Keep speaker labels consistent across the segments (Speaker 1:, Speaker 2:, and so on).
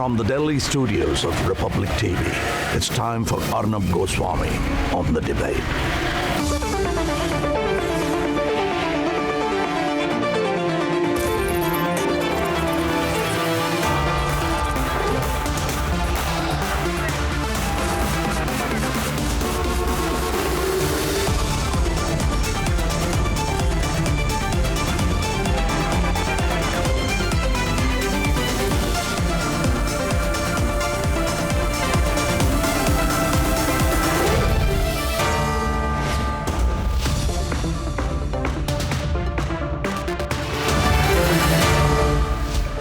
Speaker 1: From the Delhi studios of Republic TV, it's time for Arnab Goswami on The Debate.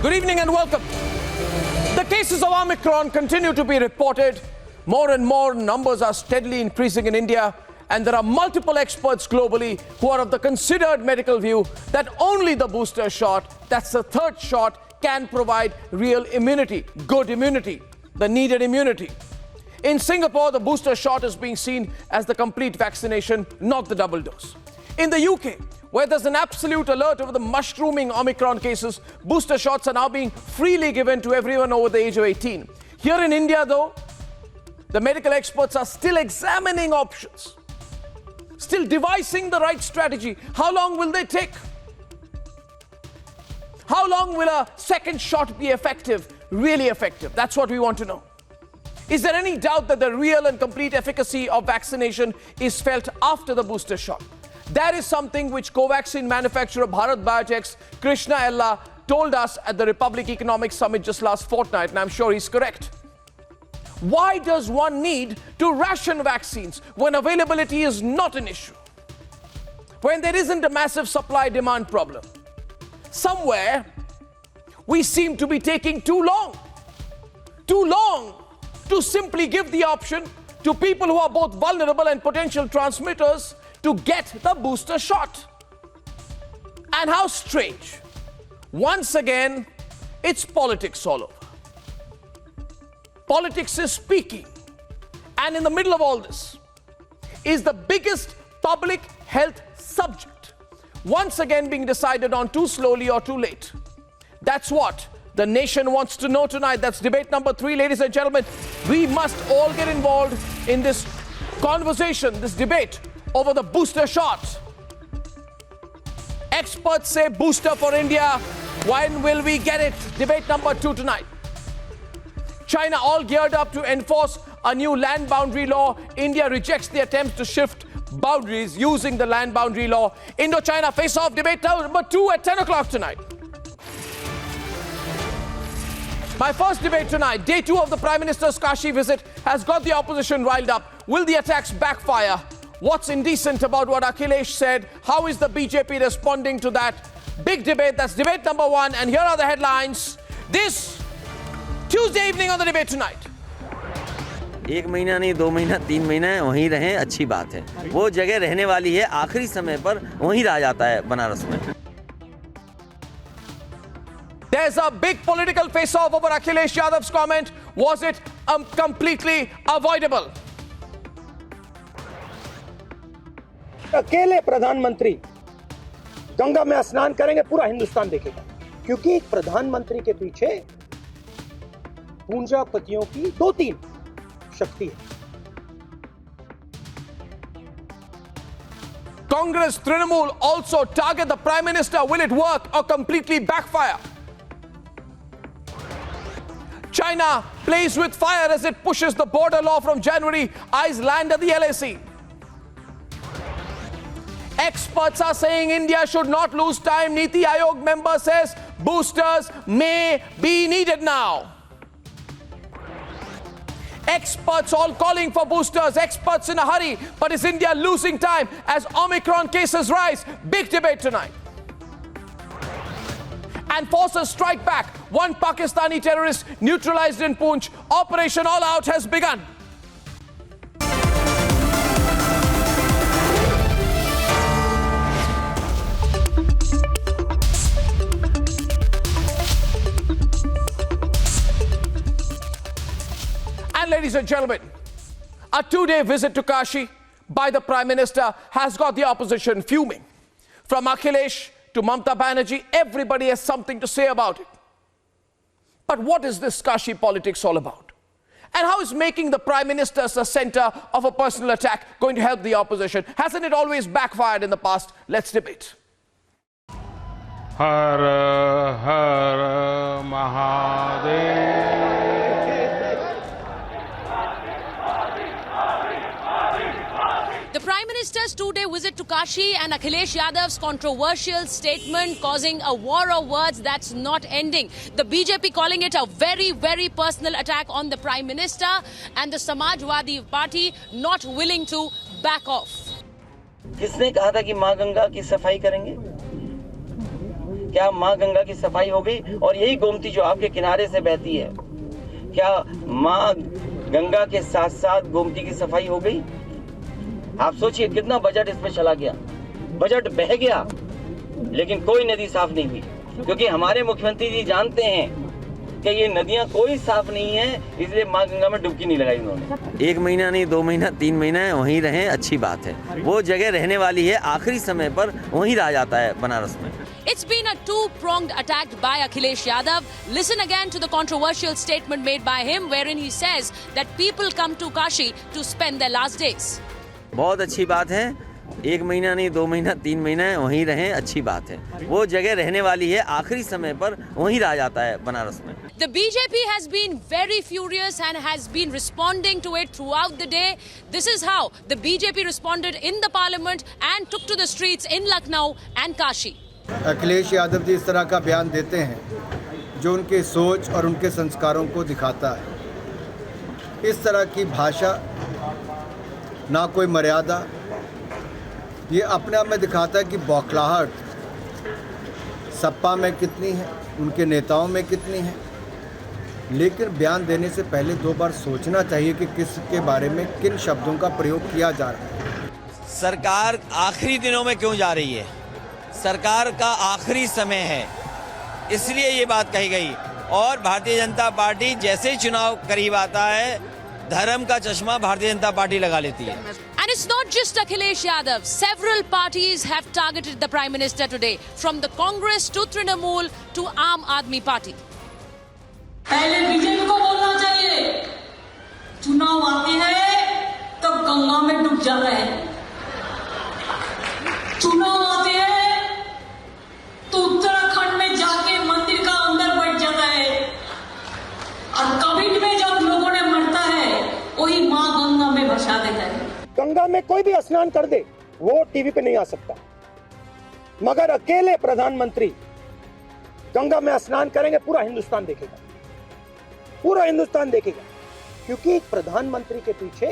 Speaker 2: Good evening and welcome. The cases of Omicron continue to be reported. More and more numbers are steadily increasing in India, and there are multiple experts globally who are of the considered medical view that only the booster shot, that's the third shot, can provide real immunity, good immunity, the needed immunity. In Singapore, the booster shot is being seen as the complete vaccination, not the double dose. In the UK, where there's an absolute alert over the mushrooming Omicron cases, booster shots are now being freely given to everyone over the age of 18. Here in India, though, the medical experts are still examining options, still devising the right strategy. How long will they take? How long will a second shot be effective, really effective? That's what we want to know. Is there any doubt that the real and complete efficacy of vaccination is felt after the booster shot? That is something which Covaxin manufacturer Bharat Biotech's Krishna Ella told us at the Republic Economic Summit just last fortnight, and I'm sure he's correct. Why does one need to ration vaccines when availability is not an issue? When there isn't a massive supply-demand problem? Somewhere, we seem to be taking too long to simply give the option to people who are both vulnerable and potential transmitters to get the booster shot. And how strange. Once again, it's politics all over. Politics is speaking. And in the middle of all this is the biggest public health subject, once again being decided on too slowly or too late. That's what the nation wants to know tonight. That's debate number 3, ladies and gentlemen. We must all get involved in this conversation, this debate over the booster shot. Experts say booster for India. When will we get it? Debate number 2 tonight. China all geared up to enforce a new land boundary law. India rejects the attempts to shift boundaries using the land boundary law. Indo-China face-off debate number 2 at 10 o'clock tonight. My first debate tonight, day 2 of the Prime Minister's Kashi visit, has got the opposition riled up. Will the attacks backfire? What's indecent about what Akhilesh said? How is the BJP responding to that? Big debate. That's debate number 1. And here are the headlines this Tuesday evening on the debate tonight.
Speaker 3: 1 महीना नहीं, 2 महीना, 3 महीना वहीं रहें, अच्छी बात है. वो जगह रहने वाली है, आखिरी समय पर वहीं रह जाता है बनारस में.
Speaker 2: There's a big political face-off over Akhilesh Yadav's comment. Was it completely avoidable?
Speaker 4: अकेले प्रधानमंत्री गंगा में स्नान करेंगे, पूरा हिंदुस्तान देखेगा, क्योंकि एक प्रधानमंत्री के पीछे पूंजीपतियों की 2-3 शक्ति है.
Speaker 2: Congress, Trinamool also target the Prime Minister. Will it work or completely backfire? China plays with fire as it pushes the border law from January. Eyes land at the LAC. Experts are saying India should not lose time. Niti Aayog member says boosters may be needed now. Experts all calling for boosters. Experts in a hurry. But is India losing time as Omicron cases rise? Big debate tonight. And forces strike back. One Pakistani terrorist neutralized in Poonch. Operation All Out has begun. And ladies and gentlemen, a 2-day visit to Kashi by the Prime Minister has got the opposition fuming. From Akhilesh to Mamta Banerjee, everybody has something to say about it. But what is this Kashi politics all about? And how is making the Prime Minister the center of a personal attack going to help the opposition? Hasn't it always backfired in the past? Let's debate.
Speaker 5: Her her Mahadev.
Speaker 6: The Prime Minister's two-day visit to Kashi and Akhilesh Yadav's controversial statement causing a war of words that's not ending. The BJP calling it a very, very personal attack on the Prime Minister, and the Samajwadi Party not willing to back off.
Speaker 3: किसने कहा था कि माँ गंगा की सफाई करेंगे? क्या माँ गंगा की सफाई हो गई? और यही गोमती जो आपके किनारे से बहती है, क्या माँ गंगा के साथ साथ गोमती की सफाई हो गई? आप सोचिए कितना बजट इसमें चला गया, बजट बह गया, लेकिन कोई नदी साफ नहीं हुई, क्योंकि हमारे मुख्यमंत्री जी जानते हैं कि ये नदियां कोई साफ नहीं है, इसलिए माँ गंगा में डुबकी नहीं लगाई उन्होंने। 1 महीना नहीं, 2 महीना, 3 महीना वहीं रहें, अच्छी बात है। वो जगह रहने वाली है, आखिरी समय पर वहीं रह जाता है बनारस में।
Speaker 6: It's been a two-pronged attack by Akhilesh Yadav. Listen again to the controversial statement made by him, wherein he says that people come to Kashi to spend their last days.
Speaker 3: बहुत अच्छी बात है, 1 महीना नहीं, 2 महीना, 3 महीना वहीं रहें, अच्छी बात है। वो जगह रहने वाली है, आखिरी समय पर वहीं रह जाता है बनारस में।
Speaker 6: The BJP has been very furious and has been responding to it throughout the day. This is how the BJP responded in the parliament and took to the streets in Lucknow and Kashi.
Speaker 7: Akhilesh Yadav ji इस तरह का बयान देते हैं जो उनके सोच और उनके संस्कारों को दिखाता है। इस तरह की भाषा, ना कोई मर्यादा, ये अपने आप में दिखाता है कि बौखलाहट सपा में कितनी है, उनके नेताओं में कितनी है। लेकिन बयान देने से पहले 2 बार सोचना चाहिए कि किसके बारे में किन शब्दों का प्रयोग किया जा रहा है।
Speaker 8: सरकार आखिरी दिनों में क्यों जा रही है? सरकार का आखिरी समय है, इसलिए ये बात कही गई। और भारतीय जनता पार्टी जैसे ही चुनाव करीब आता है, धर्म का चश्मा भारतीय जनता पार्टी लगा लेती है।
Speaker 6: And it's not just Akhilesh Yadav. Several parties have targeted the Prime Minister today, from the Congress to Trinamool to Aam Aadmi Party.
Speaker 9: पहले बीजेपी को बोलना चाहिए, चुनाव आते हैं तब गंगा में डूब जाता है। चुनाव आते हैं तो उत्तराखंड में जाके मंदिर का अंदर बैठ जाता है, और कोविड में जब लोगों ने मरता है वही माँ गंगा में भसा देता है।
Speaker 4: गंगा में कोई भी स्नान कर दे, वो टीवी पे नहीं आ सकता, मगर अकेले प्रधानमंत्री गंगा में स्नान करेंगे, पूरा हिंदुस्तान देखेगा, पूरा हिंदुस्तान देखेगा, क्योंकि प्रधानमंत्री के पीछे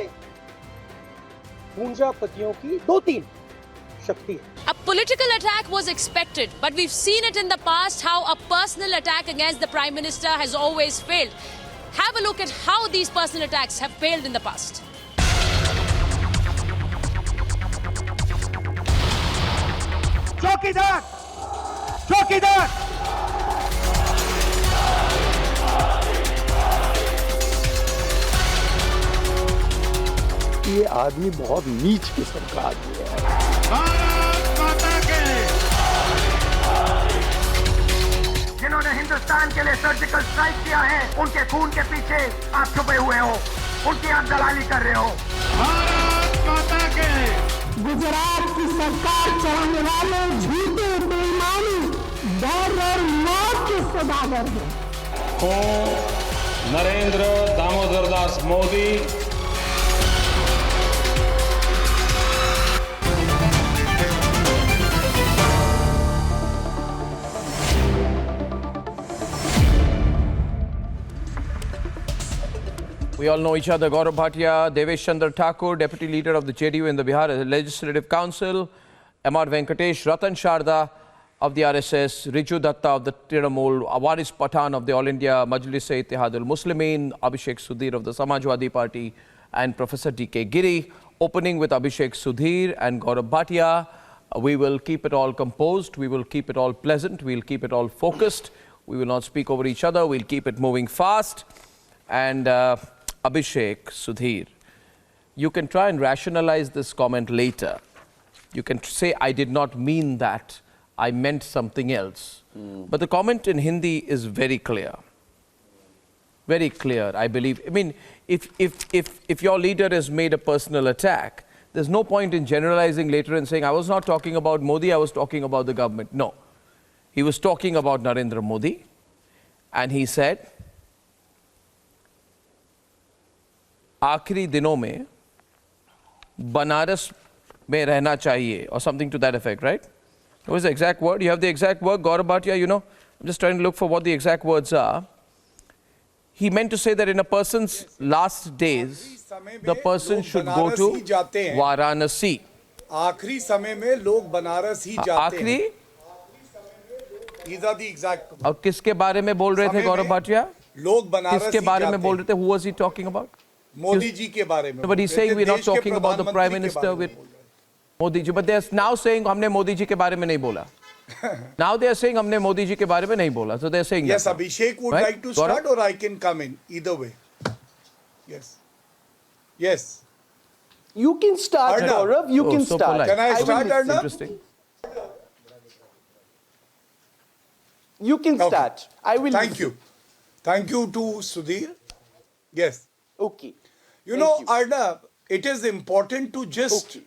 Speaker 4: पूंजापतियों की 2-3 शक्ति है।
Speaker 6: A political attack was expected, but we've seen it in the past how a personal attack against the Prime Minister has always failed. Have a look at how these personal attacks have failed in the past.
Speaker 4: चौकीदार, चौकीदार, ये आदमी बहुत नीच किस्म का आदमी है। जिन्होंने हिंदुस्तान के लिए सर्जिकल स्ट्राइक किया है, उनके खून के पीछे आप छुपे हुए हो, उनकी आप दलाली कर रहे हो। भारत माता के। गुजरात की सरकार चलाने वाले झूठे बेईमानी, डर और मौत के सौदागर हैं।
Speaker 5: Narendra Damodar Das Modi,
Speaker 2: We all know each other. Gaurav Bhatia, Devesh Chandra Thakur, Deputy Leader of the JDU in the Bihar Legislative Council, M.R. Venkatesh, Ratan Sharda of the RSS, Riju Datta of the Trinamool, Waris Pathan of the All India Majlis-e-Ittihad al-Muslimin, Abhishek Sudhir of the Samajwadi Party, and Professor D.K. Giri. Opening with Abhishek Sudhir and Gaurav Bhatia. We will keep it all composed. We will keep it all pleasant. We'll keep it all focused. We will not speak over each other. We'll keep it moving fast. And Abhishek Sudhir, you can try and rationalize this comment later. You can say, I did not mean that. I meant something else. But the comment in Hindi is very clear. very clear, I believe. I mean, if your leader has made a personal attack, there's no point in generalizing later and saying, I was not talking about Modi, I was talking about the government. No. He was talking about Narendra Modi, and he said, आखिरी दिनों में बनारस में रहना चाहिए, or something to that effect, right? What was the exact word? You have the exact word, Gaurav Bhatia, you know? I'm just trying to look for what the exact words are. He meant to say that in a person's last days, the person should go to Varanasi.
Speaker 10: आखिरी समय में लोग बनारस ही जाते हैं.
Speaker 2: आखिरी?
Speaker 10: These are the exact.
Speaker 2: और किसके बारे में बोल रहे थे गौरव भाटिया?
Speaker 10: लोग बनारस
Speaker 2: किसके बारे में बोल रहे थे? Who was he talking about?
Speaker 10: Modi ji के बारे में.
Speaker 2: But he's saying we're not talking about the Prime Minister with Modi ji. But they're now saying हमने मोदी जी के बारे में नहीं बोला. Now they are saying हमने मोदी जी के बारे में नहीं बोला. So they're saying
Speaker 10: yes,
Speaker 2: that.
Speaker 10: Abhishek would
Speaker 2: right?
Speaker 10: like to start or I can come in. Either way. Yes. Yes.
Speaker 11: You can start, Gaurav. You can
Speaker 2: so
Speaker 11: start.
Speaker 2: polite.
Speaker 10: Can I start, Arnab?
Speaker 2: Interesting.
Speaker 11: You can start. I will.
Speaker 10: Thank you. Thank you to Sudhir. Yes.
Speaker 11: Okay.
Speaker 10: You know, Arnab, it is important to just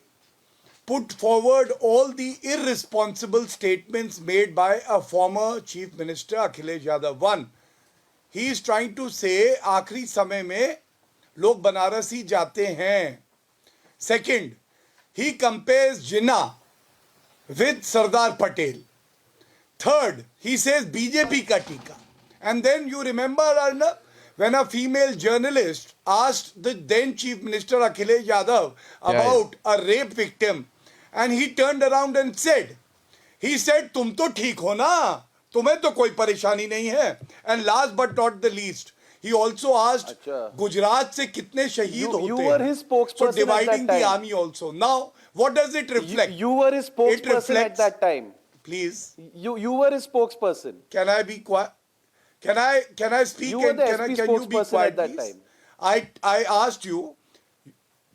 Speaker 10: put forward all the irresponsible statements made by a former Chief Minister, Akhilesh Yadav. One, he is trying to say, आखिरी समय में लोग बनारस ही जाते हैं. Second, he compares Jinnah with Sardar Patel. Third, he says BJP ka tika. And then you remember, Arnab, when a female journalist asked the then Chief Minister Akhilesh Yadav about a rape victim, and he turned around and said, तुम तो ठीक हो ना, तुम्हें तो कोई परेशानी नहीं है. And last but not the least, he also asked, Gujarat से कितने शहीद होते हैं?
Speaker 11: You were his spokesperson
Speaker 10: so
Speaker 11: at that
Speaker 10: dividing
Speaker 11: time.
Speaker 10: the army also. Now, what does it reflect?
Speaker 11: You were his spokesperson at that time.
Speaker 10: Please.
Speaker 11: You were his spokesperson.
Speaker 10: Can I be quiet? Can I speak?
Speaker 11: You were the
Speaker 10: can
Speaker 11: SP
Speaker 10: you be
Speaker 11: spokesperson
Speaker 10: quiet,
Speaker 11: at that
Speaker 10: please?
Speaker 11: time.
Speaker 10: I asked you,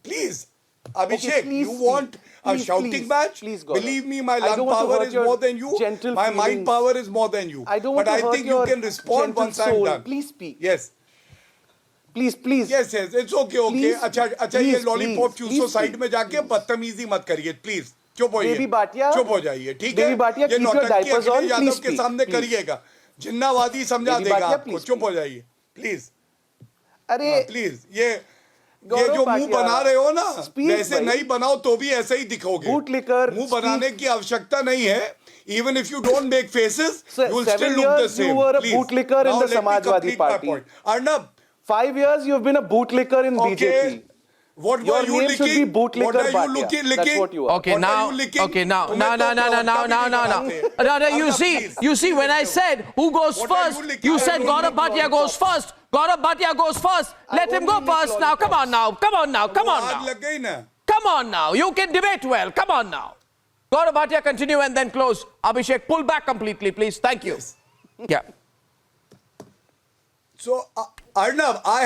Speaker 10: please, Abhishek,
Speaker 11: Okay, please
Speaker 10: you want a
Speaker 11: please,
Speaker 10: shouting
Speaker 11: please,
Speaker 10: match?
Speaker 11: please, Gaurav.
Speaker 10: Believe me, my
Speaker 11: I
Speaker 10: lung
Speaker 11: don't want to
Speaker 10: power
Speaker 11: hurt
Speaker 10: is
Speaker 11: your
Speaker 10: more than you.
Speaker 11: gentle
Speaker 10: My mind
Speaker 11: feelings.
Speaker 10: power is more than you.
Speaker 11: I don't
Speaker 10: but
Speaker 11: want to
Speaker 10: I
Speaker 11: hurt
Speaker 10: think you
Speaker 11: your
Speaker 10: can respond
Speaker 11: gentle
Speaker 10: once I'm
Speaker 11: soul.
Speaker 10: done.
Speaker 11: Please speak.
Speaker 10: Yes.
Speaker 11: Please.
Speaker 10: Yes, it's okay.
Speaker 11: Please,
Speaker 10: अच्छा ये
Speaker 11: please,
Speaker 10: lollipop
Speaker 11: please,
Speaker 10: चूसो
Speaker 11: please
Speaker 10: side में जाके बदतमीजी मत करिए, please. चुप होइए.
Speaker 11: Baby Bhatia,
Speaker 10: चुप हो जाइए, ठीक है?
Speaker 11: Baby Bhatia,
Speaker 10: ये
Speaker 11: keep your
Speaker 10: नौटंकी
Speaker 11: diapers on.
Speaker 10: Akhilesh Yadav
Speaker 11: Please
Speaker 10: के
Speaker 11: speak,
Speaker 10: सामने
Speaker 11: please.
Speaker 10: करिएगा. जिन्नावादी समझा
Speaker 11: Baby
Speaker 10: देगा
Speaker 11: Bhatia,
Speaker 10: आपको.
Speaker 11: please
Speaker 10: चुप हो जाइए, प्लीज.
Speaker 11: अरे
Speaker 10: प्लीज ये
Speaker 11: गौरव
Speaker 10: जो मुंह
Speaker 11: भाटिया,
Speaker 10: बना रहे हो ना,
Speaker 11: speak
Speaker 10: वैसे
Speaker 11: भाई.
Speaker 10: नहीं बनाओ तो भी ऐसे ही दिखोगे.
Speaker 11: Bootlicker,
Speaker 10: मुंह बनाने की आवश्यकता नहीं है. Even if you don't make faces,
Speaker 11: Sir,
Speaker 10: you will
Speaker 11: 7
Speaker 10: still look the
Speaker 11: years
Speaker 10: same.
Speaker 11: you were a
Speaker 10: Please.
Speaker 11: bootlicker in
Speaker 10: Now
Speaker 11: the
Speaker 10: let me
Speaker 11: Samajwadi
Speaker 10: complete my
Speaker 11: Party.
Speaker 10: point. Arnab,
Speaker 11: 5 years you've been a bootlicker in
Speaker 10: okay.
Speaker 11: BJP.
Speaker 10: What
Speaker 11: Your
Speaker 10: were you
Speaker 11: name should
Speaker 10: licking?
Speaker 11: be Bootlicker
Speaker 10: What are you
Speaker 11: Bhatia.
Speaker 10: licking?
Speaker 11: That's what you are.
Speaker 2: Okay,
Speaker 10: What are
Speaker 2: now,
Speaker 10: you licking?
Speaker 2: okay, now,
Speaker 10: तुम्हें तो
Speaker 2: no. You see, when I said who goes
Speaker 10: What are
Speaker 2: first,
Speaker 10: you licking?
Speaker 2: you
Speaker 10: I
Speaker 2: said
Speaker 10: don't
Speaker 2: Gaurav
Speaker 10: lick
Speaker 2: Bhatia goes first. Gaurav Bhatia goes first. Let him go
Speaker 11: only lick
Speaker 2: first now. Come on now. Come on now. Come on
Speaker 10: आग
Speaker 2: now.
Speaker 10: लग गई ना.
Speaker 2: Come on now. You can debate well. Come on now. Gaurav Bhatia, continue and then close. Abhishek, pull back completely, please. Thank you. Yeah.
Speaker 10: So Arnab, I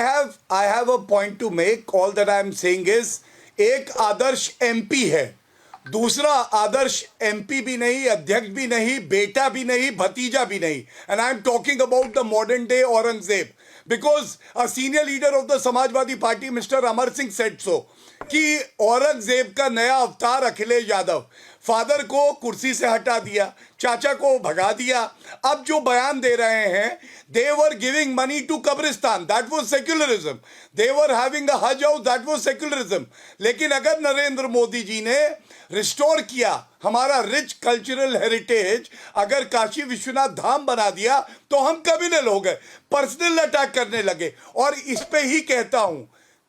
Speaker 10: have a point to make. All that I am saying is, एक आदर्श MP है, दूसरा आदर्श MP भी नहीं, अध्यक्ष भी नहीं, बेटा भी नहीं, भतीजा भी नहीं. And I am talking about the modern day Aurangzeb, because a senior leader of the Samajwadi Party, Mr. Amar Singh, said so कि औरंगजेब का नया अवतार अखिलेश यादव. फादर को कुर्सी से हटा दिया, चाचा को भगा दिया. अब जो बयान दे रहे हैं, they were giving money to कब्रिस्तान, that was secularism. They were having a hajj house, that was secularism. लेकिन अगर नरेंद्र मोदी जी ने रिस्टोर किया हमारा रिच कल्चरल हेरिटेज, अगर काशी विश्वनाथ धाम बना दिया, तो हम कम्युनल हो गए, पर्सनल अटैक करने लगे. और इस पे ही कहता हूं,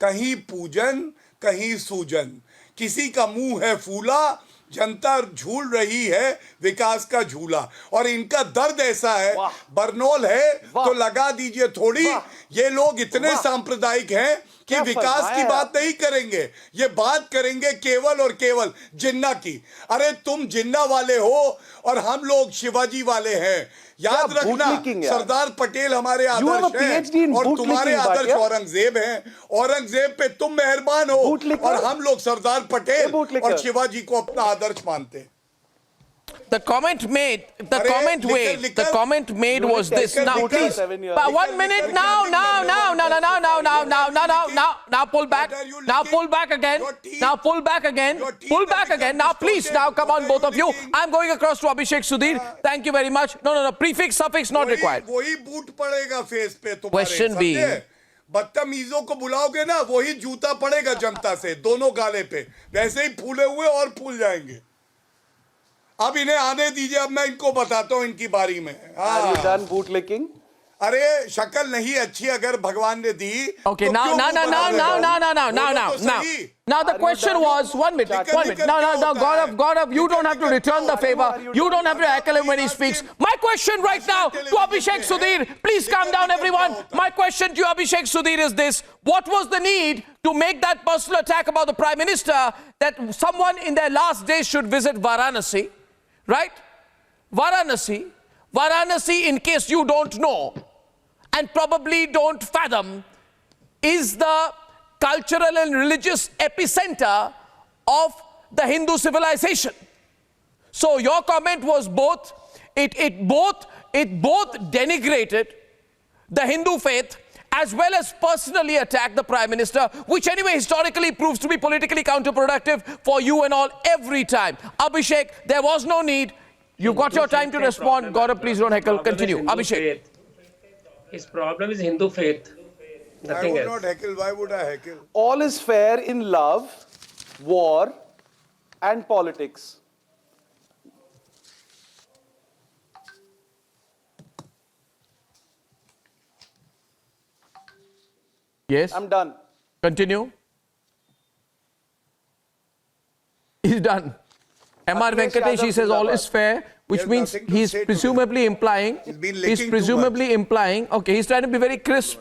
Speaker 10: कहीं पूजन कहीं सूजन, किसी का मुंह है फूला, जनता झूल रही है विकास का झूला. और इनका दर्द ऐसा है, बरनौल है तो लगा दीजिए थोड़ी. ये लोग इतने सांप्रदायिक हैं कि विकास की बात नहीं करेंगे, ये बात करेंगे केवल और केवल जिन्ना की. अरे तुम जिन्ना वाले हो और हम लोग शिवाजी वाले हैं. याद रखना, सरदार पटेल हमारे आदर्श हैं और तुम्हारे आदर्श औरंगजेब हैं. औरंगजेब पे तुम मेहरबान हो और हम लोग सरदार पटेल और शिवाजी को अपना आदर्श मानते हैं.
Speaker 2: The comment made was this. Now, please, 1 minute. Now, pull back. Now, pull back again. Now, pull back again. Pull back again. Now, please, now, come on, both of you. I'm going across to Abhishek Sudhir. Thank you very much. No. Prefix, suffix not required.
Speaker 10: वही boot पड़ेगा face पे तुम्हारे.
Speaker 2: Question being,
Speaker 10: बदतमीजों को बुलाओगे ना, वही जूता पड़ेगा जनता से दोनों गाले पे. वैसे ही फूले हुए और फूल जाएंगे. अब इन्हें आने दीजिए, अब मैं इनको बताता हूँ इनकी बारी में.
Speaker 11: Are you done bootlicking?
Speaker 10: अरे शक्ल नहीं अच्छी अगर भगवान ने दी.
Speaker 2: Okay, now, the question was, 1 minute. Now, Gaurav, you don't have to return the favor. You don't have to heckle him when he speaks. My question right now to Abhishek Sudhir, please calm down, everyone. My question to you, Abhishek Sudhir, is this: what was the need to make that personal attack about the Prime Minister that someone in their last days should visit Varanasi, right? Varanasi, in case you don't know, and probably don't fathom, is the cultural and religious epicenter of the Hindu civilization. So your comment was both, it both denigrated the Hindu faith as well as personally attacked the Prime Minister, which anyway historically proves to be politically counterproductive for you and all every time. Abhishek, there was no need. You've got your time to respond. Gaurav, please don't heckle. Continue. Abhishek.
Speaker 12: His problem is Hindu faith. Nothing else.
Speaker 10: I would not heckle. Why would I heckle?
Speaker 11: All is fair in love, war, and politics.
Speaker 2: Yes?
Speaker 11: I'm done.
Speaker 2: Continue. He's done. M.R. Venkatesh, he says all is fair, which means he's presumably implying, okay, he's trying to be very crisp.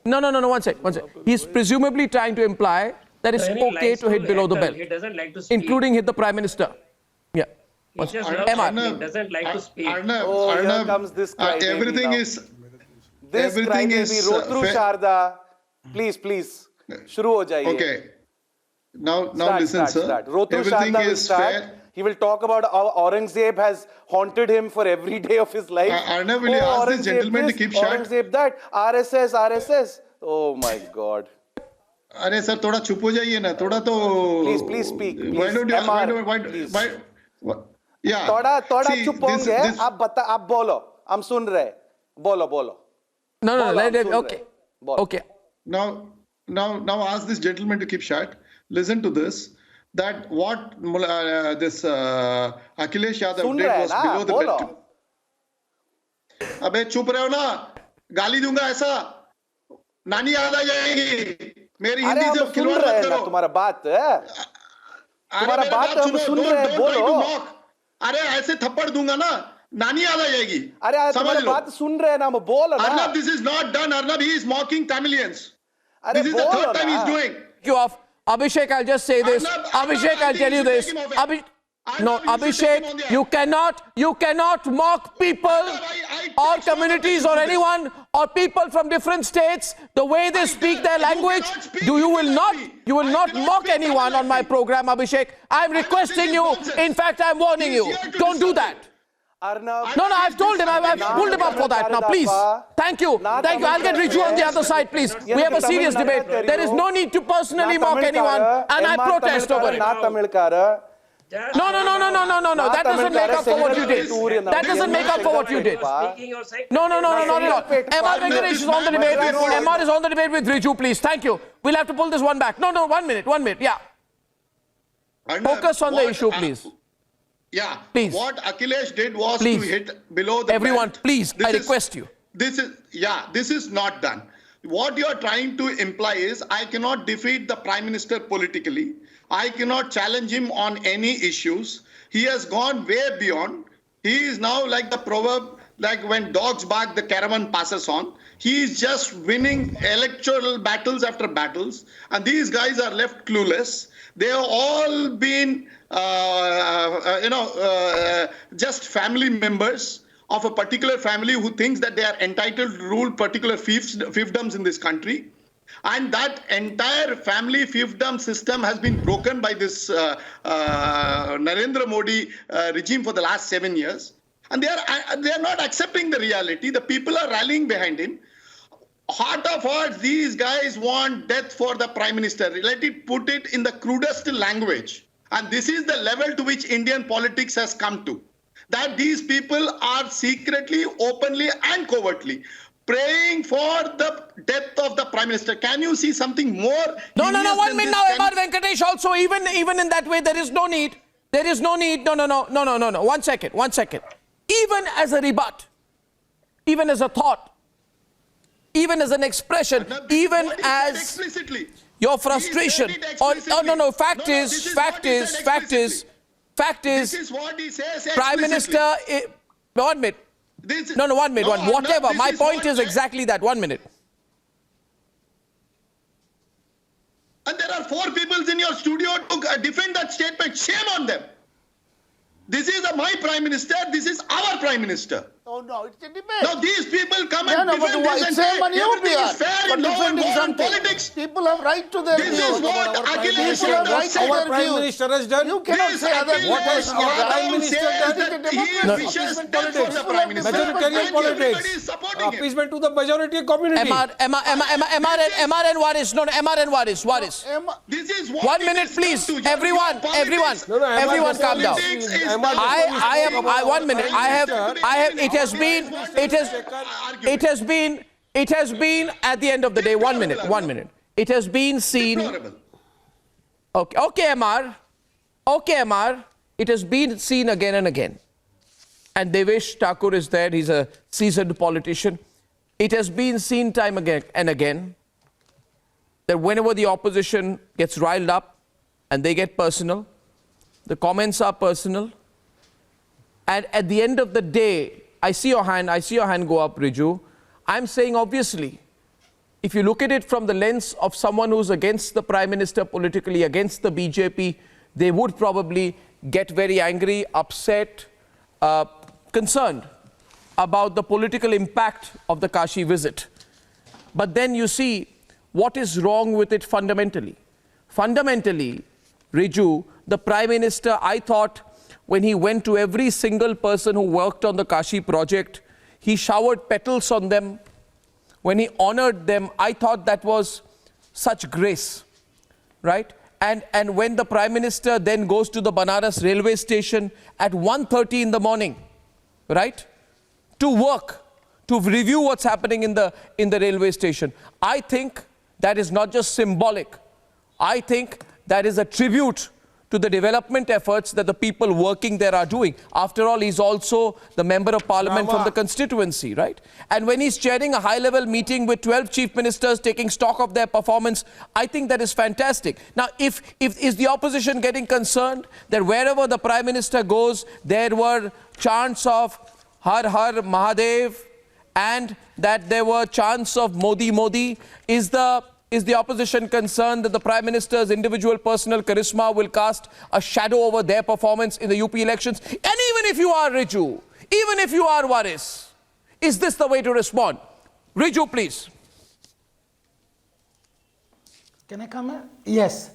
Speaker 2: No, 1 sec. He's presumably trying to imply that it's okay to hit below the belt,
Speaker 12: He doesn't like to speak.
Speaker 2: including hit the Prime Minister. Yeah.
Speaker 12: He just
Speaker 2: M.R.
Speaker 12: he doesn't like to speak.
Speaker 11: Here comes this crybaby
Speaker 13: everything
Speaker 11: now.
Speaker 13: is
Speaker 11: This
Speaker 13: everything
Speaker 11: crybaby,
Speaker 13: is
Speaker 11: Rotru
Speaker 13: fair.
Speaker 11: Sharda, please, shuru ho jaiye.
Speaker 13: Okay. Now
Speaker 11: Start.
Speaker 13: sir.
Speaker 11: Rotru
Speaker 13: Everything
Speaker 11: Sharda will
Speaker 13: is
Speaker 11: start.
Speaker 13: fair.
Speaker 11: He will talk about how Aurangzeb has haunted him for every day of his life.
Speaker 13: Arnav, will you ask this gentleman to keep shut?
Speaker 11: Aurangzeb that, RSS. Oh my God.
Speaker 13: अरे sir थोड़ा चुप हो जाइए ना, थोड़ा तो.
Speaker 11: Please speak.
Speaker 13: Why don't you?
Speaker 11: MR,
Speaker 13: Why? Yeah.
Speaker 11: थोड़ा
Speaker 13: See,
Speaker 11: चुप होंगे. आप बोलो. हम सुन रहे. बोलो.
Speaker 2: No, let it, okay.
Speaker 13: Now ask this gentleman to keep shut. Listen to this. That what this Akhilesh Yadav did was below the belt. अबे चुप रहे हो ना, गाली दूंगा ऐसा, नानी याद आ जाएगी. मेरी हिंदी से खिलवाड़ मत करो.
Speaker 11: तुम्हारा बात हम सुन रहे हैं, बोलो.
Speaker 13: अरे ऐसे थप्पड़ दूंगा ना, नानी याद आ जाएगी.
Speaker 11: अरे तुम्हारी बात सुन रहे हैं ना, बोलो ना.
Speaker 13: Arnab, this is not done. Arnab, he is mocking Tamilians.
Speaker 11: अरे
Speaker 13: This is the third time he's doing.
Speaker 2: You off. Abhishek, I'll just say this. Abhishek, I'll tell you this. Abhishek, you cannot mock people or communities or anyone or people from different states the way they speak their language. You will not mock anyone on my program, Abhishek. I'm requesting you. In fact, I'm warning you. Don't do that. No, I've told him. I've pulled him up for that. Now, please. Thank you. I'll get Riju on the other side, please. We have a serious debate. There is no need to personally mock anyone, and I protest over it. No. That doesn't make up for what you did. That doesn't make up for what you did. No, not at all. M.R. Venkatesh is on the debate. M.R. is on the debate with Riju, please. Thank you. We'll have to pull this one back. No, 1 minute. Yeah. Focus on the issue, please.
Speaker 13: Yeah.
Speaker 2: Please.
Speaker 13: What Akhilesh did was to hit below the
Speaker 2: everyone,
Speaker 13: belt.
Speaker 2: please, I request you.
Speaker 13: This is not done. What you are trying to imply is I cannot defeat the Prime Minister politically. I cannot challenge him on any issues. He has gone way beyond. He is now like the proverb, like when dogs bark, the caravan passes on. He is just winning electoral battles after battles. And these guys are left clueless. They have all been, just family members of a particular family who thinks that they are entitled to rule particular fiefdoms in this country. And that entire family fiefdom system has been broken by this Narendra Modi regime for the last 7 years. And they are not accepting the reality. The people are rallying behind him. Heart of hearts, these guys want death for the Prime Minister. Let it put it in the crudest language. And this is the level to which Indian politics has come to. That these people are secretly, openly and covertly praying for the death of the Prime Minister. Can you see something more?
Speaker 2: No, 1
Speaker 13: than
Speaker 2: minute
Speaker 13: this?
Speaker 2: now, M.R. Venkatesh also, even in that way, there is no need. There is no need. No. 1 second. Even as a rebut, even as a thought, even as an expression, even as
Speaker 13: explicitly.
Speaker 2: your frustration. Fact is,
Speaker 13: This is what he says
Speaker 2: Prime Minister, 1 minute. No, 1 minute. Whatever. My point is exactly that. 1 minute.
Speaker 13: And there are 4 people in your studio to defend that statement. Shame on them. This is my Prime Minister. This is our Prime Minister.
Speaker 11: No, it's a debate.
Speaker 13: Now these people come and
Speaker 11: but
Speaker 13: defend this and say
Speaker 11: shame on you,
Speaker 13: everything is fair in law and war and politics.
Speaker 11: People have right to their
Speaker 13: This
Speaker 11: views.
Speaker 13: is what Akhilesh
Speaker 11: People have
Speaker 13: Yadav
Speaker 11: right to
Speaker 13: said.
Speaker 11: their
Speaker 5: Prime
Speaker 11: views.
Speaker 5: Minister has done.
Speaker 11: You cannot
Speaker 13: This
Speaker 11: say other.
Speaker 5: What has
Speaker 13: Akhilesh
Speaker 5: our Prime
Speaker 13: Yadav
Speaker 5: Minister
Speaker 13: says
Speaker 5: done?
Speaker 13: that he wishes death for the Prime Minister.
Speaker 5: Majoritarian
Speaker 13: And everybody
Speaker 5: politics.
Speaker 13: is supporting him.
Speaker 5: Appeasement to the majority community.
Speaker 2: MR and Waris. No, MR and Waris.
Speaker 13: This is what
Speaker 2: 1
Speaker 13: it
Speaker 2: minute,
Speaker 13: has
Speaker 2: please.
Speaker 13: come to.
Speaker 2: Everyone, calm down.
Speaker 13: Politics is
Speaker 2: I am. 1 minute. I have. It has been at the end of the day. 1 minute. It has been seen.
Speaker 13: Deplorable.
Speaker 2: Okay, MR. It has been seen again and again. And Devesh Thakur is there. He's a seasoned politician. It has been seen time again and again that whenever the opposition gets riled up and they get personal, the comments are personal. And at the end of the day, I see your hand go up, Riju. I'm saying, obviously, if you look at it from the lens of someone who's against the Prime Minister politically, against the BJP, they would probably get very angry, upset, concerned about the political impact of the Kashi visit. But then you see what is wrong with it fundamentally. Fundamentally, Riju, the Prime Minister, I thought, when he went to every single person who worked on the Kashi project, he showered petals on them. When he honored them, I thought that was such grace, right? And when the Prime Minister then goes to the Banaras railway station at 1:30 in the morning, right, to work, to review what's happening in the railway station, I think that is not just symbolic. I think that is a tribute to the development efforts that the people working there are doing. After all, he's also the Member of Parliament from the constituency, right? And when he's chairing a high-level meeting with 12 chief ministers taking stock of their performance, I think that is fantastic. Now, if is the opposition getting concerned that wherever the Prime Minister goes, there were chants of Har Har Mahadev and that there were chants of Modi Modi, is the opposition concerned that the Prime Minister's individual personal charisma will cast a shadow over their performance in the UP elections? And even if you are Riju, even if you are Waris, is this the way to respond? Riju, please.
Speaker 14: Can I come in? Yes.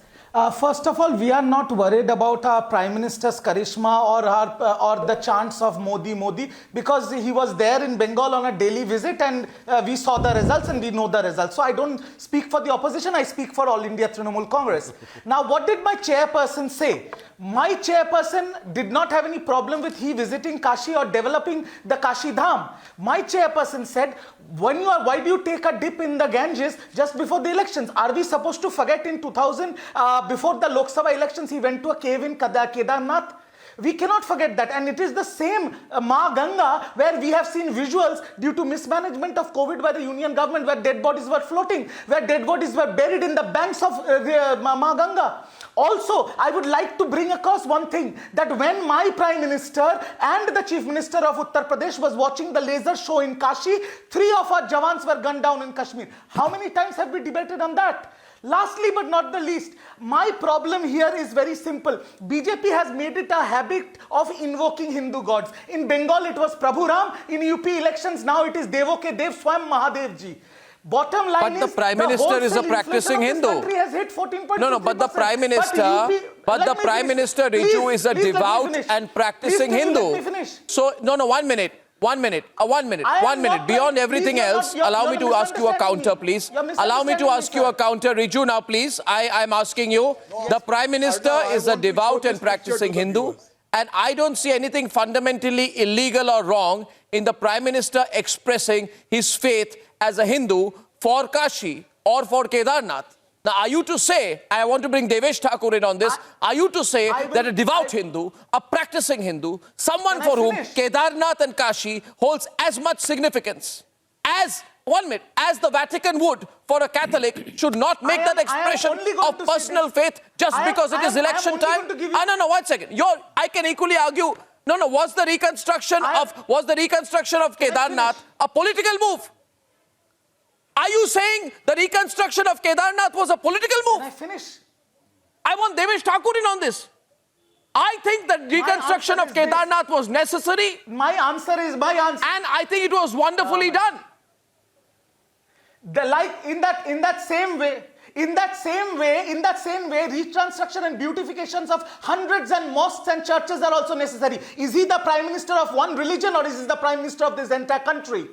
Speaker 14: First of all, we are not worried about our Prime Minister's charisma or the chants of Modi Modi, because he was there in Bengal on a daily visit and we saw the results and we know the results. So I don't speak for the opposition, I speak for All India Trinamool Congress. Now, what did my chairperson say? My chairperson did not have any problem with he visiting Kashi or developing the Kashi Dham. My chairperson said, why do you take a dip in the Ganges just before the elections? Are we supposed to forget in 2000, before the Lok Sabha elections, he went to a cave in Kedarnath? We cannot forget that. And it is the same Ma Ganga where we have seen visuals due to mismanagement of COVID by the union government, where dead bodies were floating, where dead bodies were buried in the banks of Ma Ganga. Also, I would like to bring across one thing, that when my Prime Minister and the Chief Minister of Uttar Pradesh was watching the laser show in Kashi, 3 of our Jawans were gunned down in Kashmir. How many times have we debated on that? Lastly but not the least, my problem here is very simple. BJP has made it a habit of invoking Hindu gods. In Bengal, it was Prabhu Ram. In UP elections, now it is Devo Ke Dev Swam Mahadev Ji. Bottom line
Speaker 2: But
Speaker 14: is
Speaker 2: the Prime Minister is a
Speaker 14: wholesale
Speaker 2: practicing
Speaker 14: inflation of
Speaker 2: Hindu.
Speaker 14: this country has hit 14.23%.
Speaker 2: No, but the Prime Minister, Riju, is a devout and practicing Hindu.
Speaker 14: Let me finish.
Speaker 2: So, no, 1 minute. 1 minute. 1 minute.
Speaker 14: I am
Speaker 2: 1 minute.
Speaker 14: not
Speaker 2: Beyond
Speaker 14: trying-
Speaker 2: everything
Speaker 14: please, you're
Speaker 2: else,
Speaker 14: not-
Speaker 2: allow
Speaker 14: you're
Speaker 2: me to ask you a
Speaker 14: misunderstanding
Speaker 2: counter,
Speaker 14: me.
Speaker 2: please.
Speaker 14: You're
Speaker 2: Allow me to
Speaker 14: misunderstanding
Speaker 2: ask you
Speaker 14: me,
Speaker 2: a counter. Riju, now, please. I'm asking you. The Prime Minister
Speaker 10: Arnav, I
Speaker 2: is a
Speaker 10: want to
Speaker 2: devout
Speaker 10: show
Speaker 2: and
Speaker 10: this picture
Speaker 2: practicing
Speaker 10: to the
Speaker 2: Hindu.
Speaker 10: viewers.
Speaker 2: And I don't see anything fundamentally illegal or wrong in the Prime Minister expressing his faith as a Hindu for Kashi or for Kedarnath. Now, are you to say, I want to bring Devesh Thakur in on this, are you to say that a devout Hindu, a practicing Hindu, someone for whom Kedarnath and Kashi holds as much significance as, 1 minute, as the Vatican would for a Catholic, should not make that expression of personal faith just because it is election time? No, 1 second. I can equally argue, was the reconstruction of Kedarnath a political move? Are you saying the reconstruction of Kedarnath was a political move?
Speaker 14: Can I finish?
Speaker 2: I want Devesh Thakur in on this. I think that reconstruction of Kedarnath was necessary.
Speaker 14: My answer is my answer.
Speaker 2: And I think it was wonderfully done.
Speaker 14: In that same way, reconstruction and beautifications of hundreds and mosques and churches are also necessary. Is he the Prime Minister of one religion, or is he the Prime Minister of this entire country?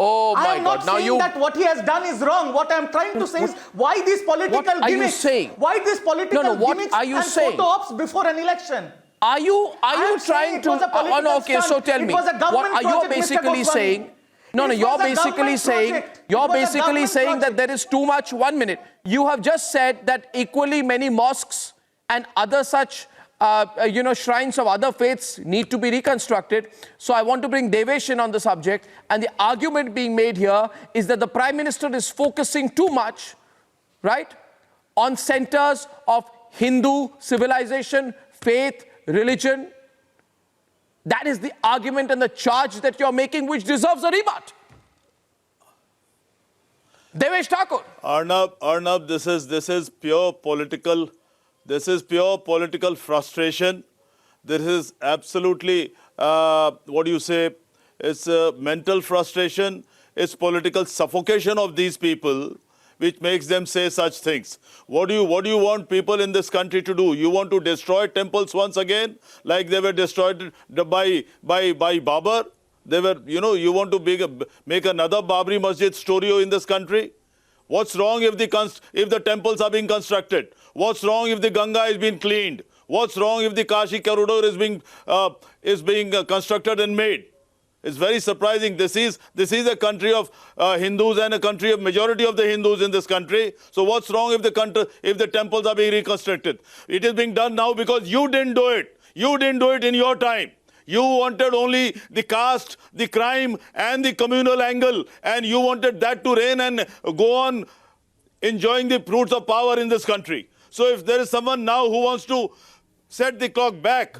Speaker 2: Oh my God!
Speaker 14: I am not saying that what he has done is wrong. What I am trying to say is why these political gimmicks?
Speaker 2: What are you saying?
Speaker 14: Why these political gimmicks
Speaker 2: are you
Speaker 14: and
Speaker 2: saying?
Speaker 14: photo ops before an election?
Speaker 2: Are you trying to? Okay, so tell me. What are you basically saying? You're basically saying that there is too much. 1 minute. You have just said that equally many mosques and other such shrines of other faiths need to be reconstructed. So I want to bring Devesh in on the subject. And the argument being made here is that the Prime Minister is focusing too much, right, on centers of Hindu civilization, faith, religion. That is the argument and the charge that you're making, which deserves a rebut. Devesh Thakur.
Speaker 15: Arnab, this is pure political. This is pure political frustration. This is absolutely, it's mental frustration. It's political suffocation of these people, which makes them say such things. What do you want people in this country to do? You want to destroy temples once again, like they were destroyed by Babur? They were, you want to make another Babri Masjid story in this country? What's wrong if the temples are being constructed? What's wrong if the Ganga is being cleaned? What's wrong if the Kashi corridor is being constructed and made? It's very surprising. This is a country of Hindus and a country of majority of the Hindus in this country. So what's wrong if the temples are being reconstructed? It is being done now because you didn't do it. You didn't do it in your time. You wanted only the caste, the crime, and the communal angle, and you wanted that to reign and go on enjoying the fruits of power in this country. So if there is someone now who wants to set the clock back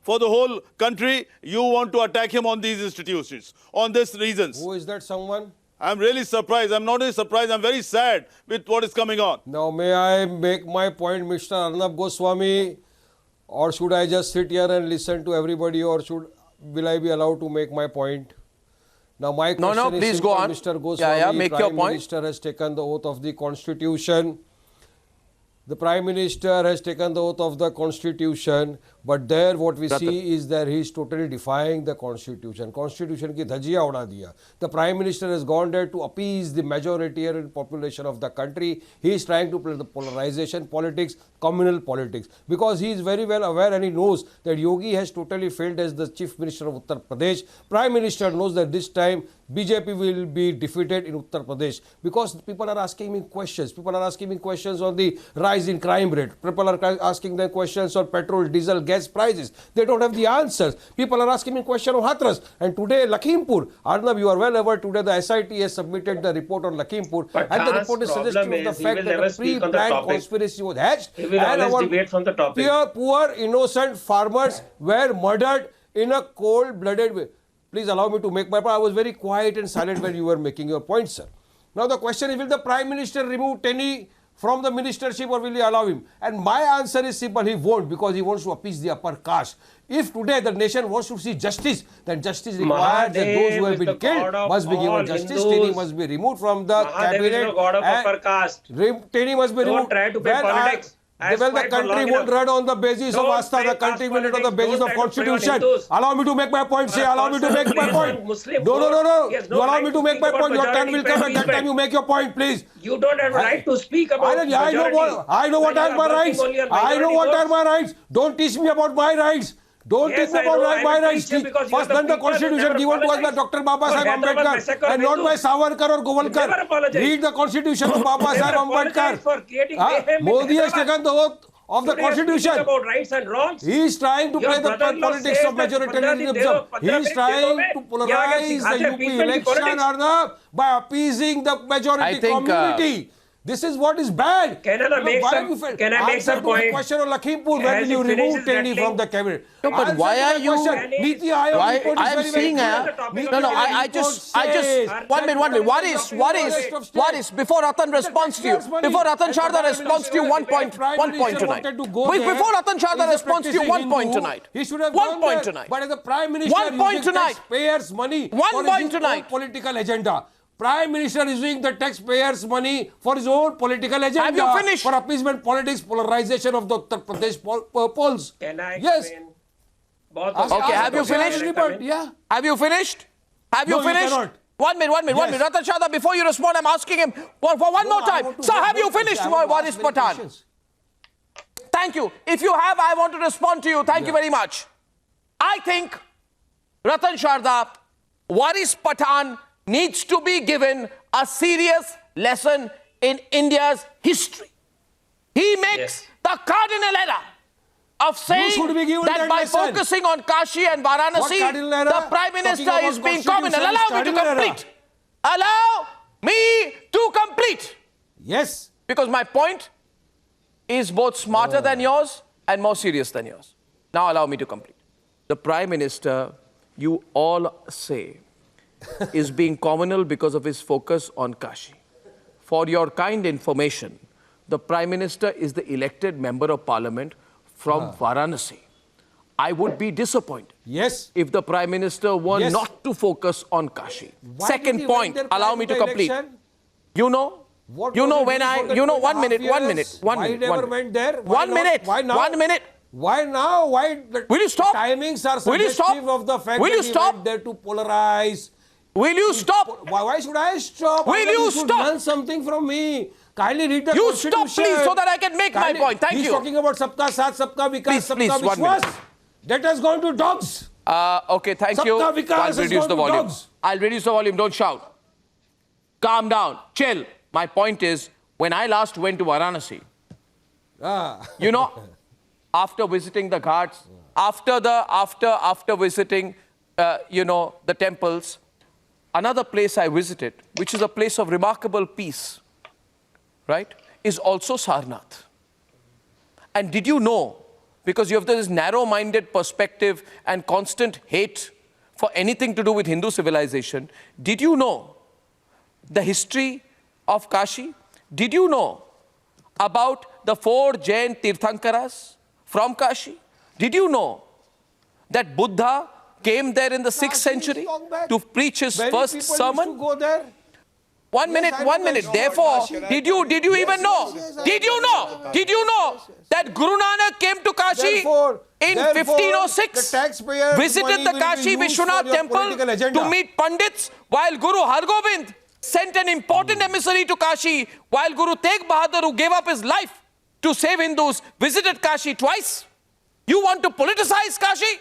Speaker 15: for the whole country, you want to attack him on these institutions, on these reasons.
Speaker 16: Who is that someone?
Speaker 15: I'm really surprised. I'm not only surprised, I'm very sad with what is coming on.
Speaker 16: Now, may I make my point, Mr. Arnab Goswami? Or should I just sit here and listen to everybody, or will I be allowed to make my point? Now, my question is
Speaker 2: please
Speaker 16: simple,
Speaker 2: go on.
Speaker 16: Mr. Goswami,
Speaker 2: make
Speaker 16: Prime
Speaker 2: your point.
Speaker 16: Minister has taken the oath of the Constitution. The Prime Minister has taken the oath of the Constitution, but there what we see is that he is totally defying the Constitution. Constitution ki dhajiya uda diya. The Prime Minister has gone there to appease the majoritarian population of the country. He is trying to play the polarization politics, communal politics, because he is very well aware and he knows that Yogi has totally failed as the Chief Minister of Uttar Pradesh. Prime Minister knows that this time BJP will be defeated in Uttar Pradesh, because people are asking me questions. People are asking me questions on the rise in crime rate. People are asking them questions on petrol, diesel, gas prices. They don't have the answers. People are asking me questions on Hathras. And today, Lakhimpur. Arnab, you are well aware, today the SIT has submitted the report on Lakhimpur. And the report is suggesting of the fact that a pre-planned conspiracy was hatched. And our poor, innocent farmers were murdered in a cold-blooded way. Please allow me to make my point. I was very quiet and silent when you were making your point, sir. Now the question is, will the Prime Minister remove any from the ministership or will you allow him? And my answer is simple, he won't, because he wants to appease the upper caste. If today the nation wants to see justice, then justice requires that those who have been killed must be given justice. Teni must be removed from the cabinet.
Speaker 12: Is no God of upper caste.
Speaker 16: Teni must be removed.
Speaker 12: Don't try to play politics.
Speaker 16: Well, the country won't run on the basis of Asta, the country will run on the basis of constitution. Allow me to make my point, say, allow me to make my point. No. You allow me to make my point, your time will come and that time you make your point, please.
Speaker 12: You don't have a right to speak about
Speaker 16: I know what are my rights. I know what are my rights. Don't teach me about my rights. Don't teach me about my rights. First learn the constitution given to us by Dr. Baba Saheb Ambedkar and not by Savarkar or Govalkar. Read the constitution of Baba Saheb Ambedkar. Modi has taken the oath of the constitution.
Speaker 12: About rights and wrongs.
Speaker 16: He is trying to play the politics of majoritarianism. He is trying to polarize the UP election by appeasing the majority community. This is what is bad.
Speaker 12: Can I make some point?
Speaker 16: Question of Lakhimpur, when will you remove Teni from the cabinet?
Speaker 2: No, but why are you?
Speaker 16: Niti Aayog
Speaker 2: Why
Speaker 16: report is
Speaker 2: I am
Speaker 16: very,
Speaker 2: seeing
Speaker 16: very
Speaker 2: no. I just. 1 minute. What is? Before Ratan responds to you, before Ratan Sharda responds to you, one point tonight. Before Ratan Sharda responds to you, 1 point tonight.
Speaker 16: He should have
Speaker 2: 1 point tonight.
Speaker 16: But as the Prime Minister,
Speaker 2: 1 point tonight.
Speaker 16: Taxpayers' money
Speaker 2: 1
Speaker 16: for
Speaker 2: point
Speaker 16: his
Speaker 2: tonight.
Speaker 16: own political agenda. Prime Minister is using the taxpayers' money for his own political agenda.
Speaker 2: Have you finished?
Speaker 16: For appeasement politics, polarization of the Uttar Pradesh polls.
Speaker 12: Can I
Speaker 16: yes.
Speaker 12: explain?
Speaker 2: Okay, have you finished?
Speaker 16: Yeah.
Speaker 2: Have you finished? Have you finished?
Speaker 16: Cannot.
Speaker 2: 1 minute. Ratan Sharda, before you respond, I'm asking him for one more time. Sir, have you finished, Waris Pathan? Thank you. If you have, I want to respond to you. Thank you very much. I think Ratan Sharda, Waris Pathan needs to be given a serious lesson in India's history. He makes the cardinal error of saying that by focusing on Kashi and Varanasi, the Prime Minister is being communal. Allow me to complete. Allow me to complete.
Speaker 16: Yes.
Speaker 2: Because my point is both smarter than yours and more serious than yours. Now allow me to complete. The Prime Minister, you all say, is being communal because of his focus on Kashi. For your kind information, the Prime Minister is the elected member of Parliament from Varanasi. I would be disappointed if the Prime Minister were not to focus on Kashi. Second point, allow me to complete. You know, when I, 1 minute.
Speaker 16: Why never went there? Why not? Why now?
Speaker 2: 1 minute.
Speaker 16: Why now? Why?
Speaker 2: Will you stop?
Speaker 16: Timings are
Speaker 2: Will you stop?
Speaker 16: suggestive of the fact that he went there to polarize.
Speaker 2: Will you stop?
Speaker 16: Why should I stop?
Speaker 2: Will you stop?
Speaker 16: Learn something from me. Kindly read the
Speaker 2: You
Speaker 16: constitution.
Speaker 2: stop, please, so that I can make my point. Thank you.
Speaker 16: He's talking about Sabka Saath, Sabka Vikas, Sabka
Speaker 2: 1 minute.
Speaker 16: Vishwas. That has gone to dogs.
Speaker 2: Okay, thank you.
Speaker 16: Sabka Vikas
Speaker 2: I'll
Speaker 16: has
Speaker 2: reduce
Speaker 16: gone
Speaker 2: the
Speaker 16: to
Speaker 2: volume.
Speaker 16: dogs.
Speaker 2: I'll reduce the volume. Don't shout. Calm down. Chill. My point is, when I last went to Varanasi, after visiting the ghats, after visiting, the temples, another place I visited, which is a place of remarkable peace, right, is also Sarnath. And did you know, because you have this narrow-minded perspective and constant hate for anything to do with Hindu civilization, did you know the history of Kashi? Did you know about the 4 Jain Tirthankaras from Kashi? Did you know that Buddha came there in the 6th century to preach his first sermon?
Speaker 16: Used to go there.
Speaker 2: 1 minute. Therefore, did you even know? Did you know that Guru Nanak came to Kashi in 1506, visited the Kashi Vishwanath temple to meet Pandits, while Guru Hargobind sent an important emissary to Kashi, while Guru Tegh Bahadur, who gave up his life to save Hindus, visited Kashi twice? You want to politicize Kashi?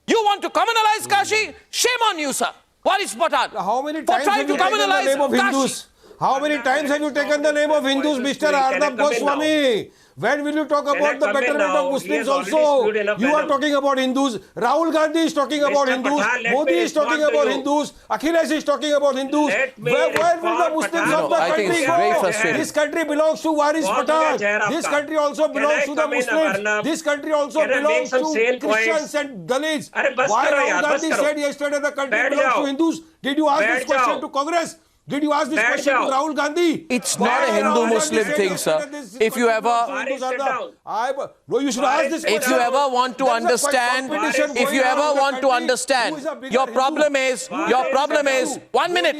Speaker 2: You want to communalize Kashi? Shame on you, sir. Waris Pathan.
Speaker 16: How many times have you taken the name of Hindus? How many times have you taken the name of Hindus, Mr. Arnab Goswami? When will you talk about the betterment of Muslims also? You are talking about Hindus. Rahul Gandhi is talking about Hindus. Modi is talking about Hindus. Akhilesh is talking about Hindus. Where will the Muslims of the country go? This country belongs to Waris Pathan. This country also belongs to the Muslims. This country also belongs to Christians and Dalits. Why Rahul Gandhi said yesterday the country belongs to Hindus? Did you ask this question to Congress? Did you ask this
Speaker 12: बैठ
Speaker 16: question to
Speaker 12: जाओ।
Speaker 16: Rahul Gandhi?
Speaker 2: It's
Speaker 16: Why
Speaker 2: not a
Speaker 16: Rahul
Speaker 2: Hindu
Speaker 16: Gandhi
Speaker 2: Muslim
Speaker 16: said
Speaker 2: thing,
Speaker 16: yesterday
Speaker 2: sir.
Speaker 16: that this
Speaker 2: If you ever,
Speaker 16: Hindus are
Speaker 12: sit
Speaker 16: the-
Speaker 12: down.
Speaker 16: No, you should ask this
Speaker 2: if
Speaker 16: question.
Speaker 2: you ever want to
Speaker 16: There is a
Speaker 2: understand,
Speaker 16: competition
Speaker 2: if
Speaker 16: going
Speaker 2: you
Speaker 16: on
Speaker 2: ever
Speaker 16: in the
Speaker 2: want to
Speaker 16: country.
Speaker 2: understand,
Speaker 16: Who is a bigger
Speaker 2: your
Speaker 16: Hindu?
Speaker 2: problem is, one minute,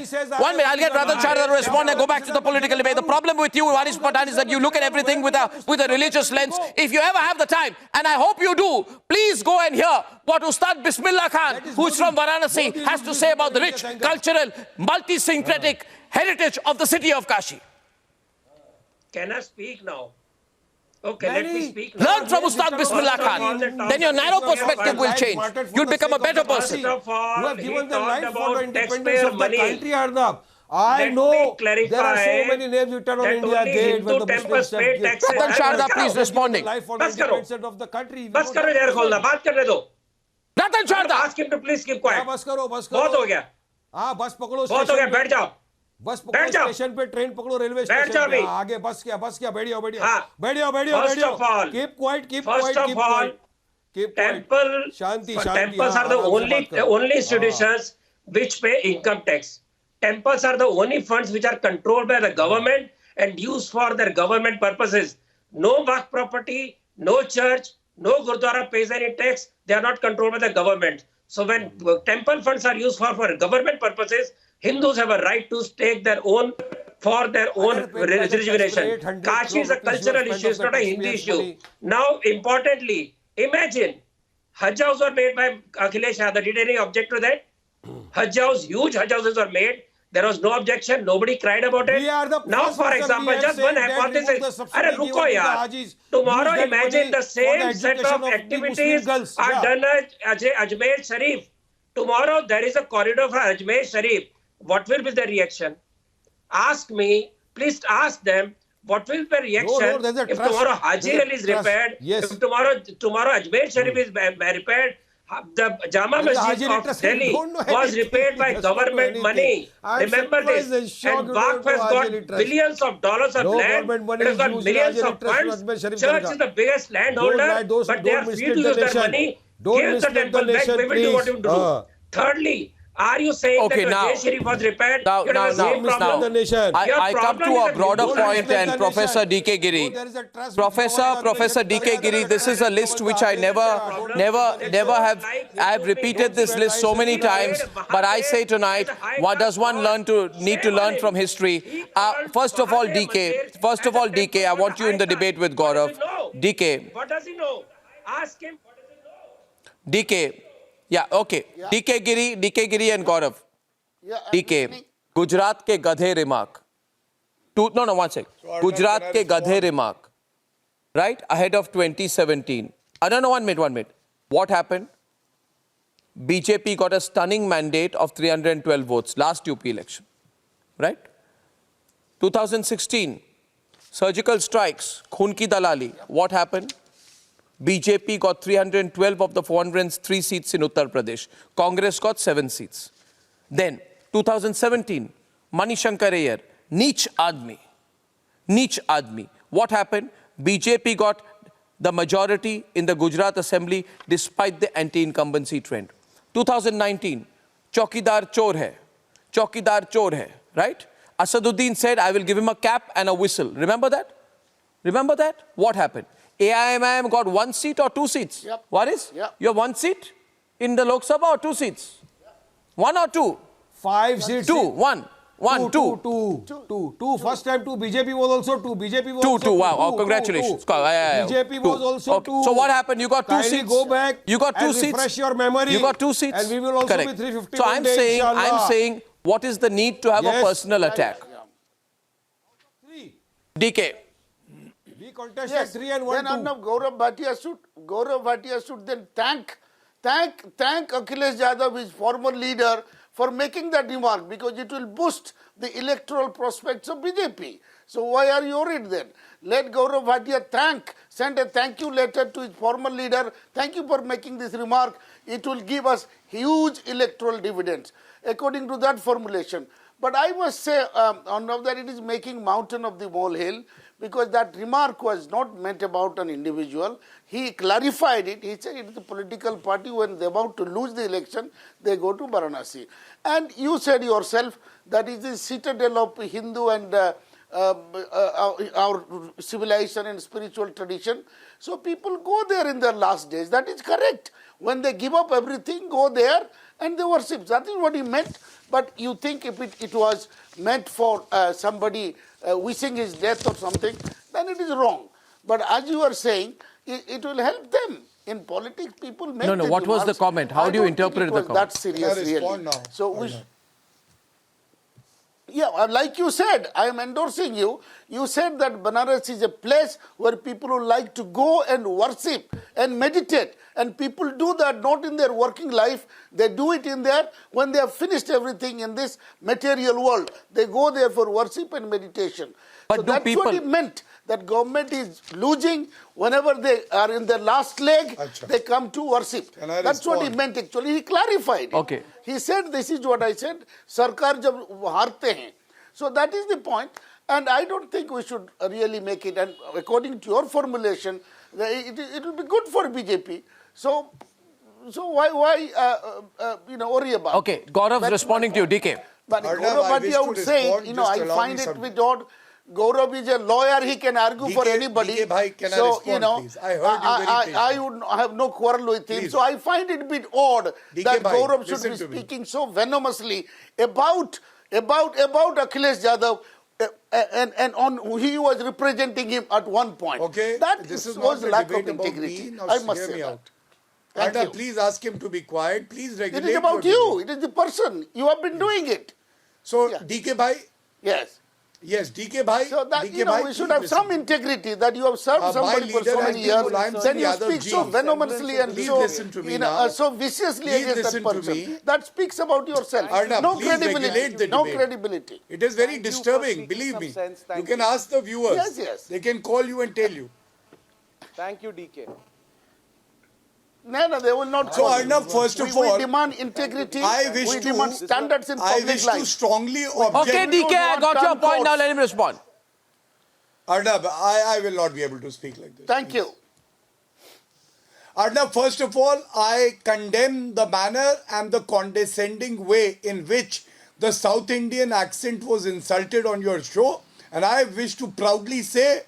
Speaker 2: I'll get Ratan Chadha to respond and go back to the political debate. The problem with you, Waris Pathan, is that you look at everything with a religious lens. If you ever have the time, and I hope you do, please go and hear what Ustad Bismillah Khan, who is from Varanasi, has to say about the rich, cultural, multi-syncretic heritage of the city of Kashi.
Speaker 12: Can I speak now? Okay, let me speak now.
Speaker 2: Learn from Ustad Bismillah Khan. Then your narrow perspective will change. You'll become a better person.
Speaker 12: First of all,
Speaker 16: who have given
Speaker 12: he
Speaker 16: the
Speaker 12: talked
Speaker 16: life for the
Speaker 12: about
Speaker 16: independence
Speaker 12: taxpayer
Speaker 16: of the
Speaker 12: money.
Speaker 16: country, Arnab. I
Speaker 12: Let
Speaker 16: know
Speaker 12: me clarify
Speaker 16: there are so many names written on
Speaker 12: that
Speaker 16: India
Speaker 12: only
Speaker 16: Gate
Speaker 12: Hindu
Speaker 16: when the
Speaker 12: temples
Speaker 16: Muslims have
Speaker 12: pay
Speaker 16: given
Speaker 12: taxes.
Speaker 2: Ratan Chadha, please
Speaker 12: बस
Speaker 2: responding.
Speaker 16: life for the
Speaker 12: बस करो।
Speaker 16: independence of the country.
Speaker 12: बस करो यार खोलना, बात करने दो।
Speaker 2: Ratan Chadha!
Speaker 12: Ask him to please keep quiet.
Speaker 16: बस करो
Speaker 12: बहुत हो गया।
Speaker 16: हाँ बस पकड़ो
Speaker 12: बहुत हो गया,
Speaker 16: स्टेशन
Speaker 12: बैठ
Speaker 16: पे
Speaker 12: जाओ।
Speaker 16: बस
Speaker 12: बैठ
Speaker 16: पकड़ो
Speaker 12: जाओ।
Speaker 16: स्टेशन पे ट्रेन पकड़ो रेलवे
Speaker 12: बैठ
Speaker 16: स्टेशन
Speaker 12: जाओ
Speaker 16: पे
Speaker 12: अभी।
Speaker 16: हाँ, आगे बस क्या बैठियो
Speaker 12: हाँ।
Speaker 16: बैठियो
Speaker 12: First of all,
Speaker 16: keep quiet keep
Speaker 12: First
Speaker 16: quite
Speaker 12: of
Speaker 16: keep
Speaker 12: all,
Speaker 16: quite keep
Speaker 12: temple
Speaker 16: Shanti
Speaker 12: temples are the only institutions which pay income tax. Temples are the only funds which are controlled by the government and used for their government purposes. No Waqf property, no church, no Gurdwara pays any tax. They are not controlled by the government. So when temple funds are used for government purposes, Hindus have a right to take their own for their own rejuvenation. Kashi is a cultural issue, it's not a Hindi issue. Now, importantly, imagine Hajj house were made by Akhilesh Yadav. Did any object to that? Hajj house, huge Hajj houses were made. There was no objection. Nobody cried about it. Now, for example, just one hypothesis. Arre, ruko yaar. Tomorrow, imagine the same set of activities are done at Ajmer Sharif. Tomorrow, there is a corridor for Ajmer Sharif. What will be the reaction? Ask me. Please ask them. What will be the reaction if tomorrow Haji Ali is repaired? If tomorrow Ajmer Sharif is repaired? The Jama Masjid of Delhi was repaired by government money. Remember this. And Waqf has got billions of dollars of land. It has got millions of funds. Church is the biggest landholder, but they are free to use their money. Give the temple back. We will do what we do. Thirdly, are you saying that Ajmer Sharif was repaired?
Speaker 2: Now, I come to a broader point, and Professor D.K. Giri. Professor D.K. Giri, this is a list which I never have. I have repeated this list so many times, but I say tonight, what does one need to learn from history? First of all, DK, I want you in the debate with Gaurav. DK.
Speaker 12: What does he know? Ask him.
Speaker 2: DK. Yeah, okay. Yeah. DK Giri and Gaurav. Yeah, DK. Gujarat ke gadhe remark. One sec. Gujarat ke gadhe remark. Right? Ahead of 2017. No, 1 minute. What happened? BJP got a stunning mandate of 312 votes. Last UP election. Right? 2016. Surgical strikes. Khoon ki dalali. What happened? BJP got 312 of the 403 seats in Uttar Pradesh. Congress got 7 seats. Then, 2017, Manishankar Iyer, Neech Admi. What happened? BJP got the majority in the Gujarat Assembly despite the anti-incumbency trend. 2019, Chaukidar Chor hai, right? Asaduddin said, I will give him a cap and a whistle. Remember that? What happened? AIMIM got 1 seat or 2 seats?
Speaker 17: Yep.
Speaker 2: What is?
Speaker 17: Yep.
Speaker 2: You have 1 seat in the Lok Sabha or 2 seats? Yep. 1 or 2?
Speaker 16: 5 seats.
Speaker 2: 2. 1.
Speaker 16: 2. First time 2. BJP was also 2. BJP was
Speaker 2: 2.
Speaker 16: also 2.
Speaker 2: Wow. Congratulations.
Speaker 16: BJP was also 2.
Speaker 2: So what happened? You got 2
Speaker 16: Kindly
Speaker 2: seats.
Speaker 16: go back.
Speaker 2: You got 2 seats.
Speaker 16: Refresh your memory.
Speaker 2: You got 2 seats.
Speaker 16: And we will also
Speaker 2: Correct.
Speaker 16: be 350.
Speaker 2: So I'm saying, what is the need to have a personal attack?
Speaker 16: 3.
Speaker 2: DK.
Speaker 16: We contested 3 and 1.
Speaker 17: Then Gaurav Bhatia should then thank Akhilesh Yadav, his former leader, for making that remark, because it will boost the electoral prospects of BJP. So why are you worried then? Let Gaurav Bhatia send a thank you letter to his former leader. Thank you for making this remark. It will give us huge electoral dividends. According to that formulation, But I must say, Arnav, that it is making mountain of the molehill, because that remark was not meant about an individual. He clarified it. He said it is a political party. When they're about to lose the election, they go to Varanasi. And you said yourself that it is citadel of Hindu and our civilization and spiritual tradition. So people go there in their last days. That is correct. When they give up everything, go there and they worship. That is what he meant. But you think if it was meant for somebody wishing his death or something, then it is wrong. But as you are saying, it will help them. In politics, people make
Speaker 2: No, what was the comment? How do you interpret the comment?
Speaker 17: That's serious, really. So yeah, like you said, I am endorsing you. You said that Banaras is a place where people would like to go and worship and meditate. And people do that not in their working life. They do it in there when they have finished everything in this material world. They go there for worship and meditation.
Speaker 2: But
Speaker 17: so that's what it meant. That government is losing whenever they are in their last leg, they come to worship. That's what he meant actually. He clarified it.
Speaker 2: Okay.
Speaker 17: He said, this is what I said, Sarkar jab haarte hain. So that is the point. And I don't think we should really make it. And according to your formulation, it will be good for BJP. So why worry about it?
Speaker 2: Okay, Gaurav's responding to you, DK.
Speaker 17: But Gaurav Bhatia would say, I find it with odd. Gaurav is a lawyer, he can argue for anybody.
Speaker 10: DK bhai, can I
Speaker 17: so,
Speaker 10: respond, please? I heard you very patiently.
Speaker 17: I would have no quarrel with him. So I find it a bit odd that Gaurav should be speaking so venomously about Akhilesh Yadav and on he was representing him at one point.
Speaker 10: Okay,
Speaker 17: that
Speaker 10: this is
Speaker 17: was
Speaker 10: not
Speaker 17: lack
Speaker 10: a
Speaker 17: of
Speaker 10: debate
Speaker 17: integrity.
Speaker 10: about me.
Speaker 17: I must
Speaker 10: hear
Speaker 17: say
Speaker 10: me
Speaker 17: that.
Speaker 10: out.
Speaker 17: Thank
Speaker 10: Arnav,
Speaker 17: you.
Speaker 10: please ask him to be quiet. Please regulate.
Speaker 17: It is about you. It is the person. You have been doing it.
Speaker 10: So, DK bhai?
Speaker 17: Yes.
Speaker 10: Yes, DK bhai.
Speaker 17: So that,
Speaker 10: DK
Speaker 17: we should have some integrity that you have served somebody for so many years. Then you speak so venomously and so viciously against that person. That speaks about yourself.
Speaker 10: Arnav,
Speaker 17: no
Speaker 10: please
Speaker 17: credibility.
Speaker 10: regulate the
Speaker 17: No
Speaker 10: debate.
Speaker 17: credibility.
Speaker 10: It is very disturbing, believe me. You can ask the viewers.
Speaker 17: Yes.
Speaker 10: They can call you and tell you.
Speaker 11: Thank you, DK.
Speaker 17: No, they will not.
Speaker 10: So, Arnav, first of all,
Speaker 17: we demand integrity.
Speaker 10: we
Speaker 17: demand standards in public life.
Speaker 10: I wish to strongly object.
Speaker 2: Okay, DK, I got your point. Now let him respond.
Speaker 10: Arnav, I will not be able to speak like this.
Speaker 17: Thank you.
Speaker 10: Arnav, first of all, I condemn the manner and the condescending way in which the South Indian accent was insulted on your show. And I wish to proudly say,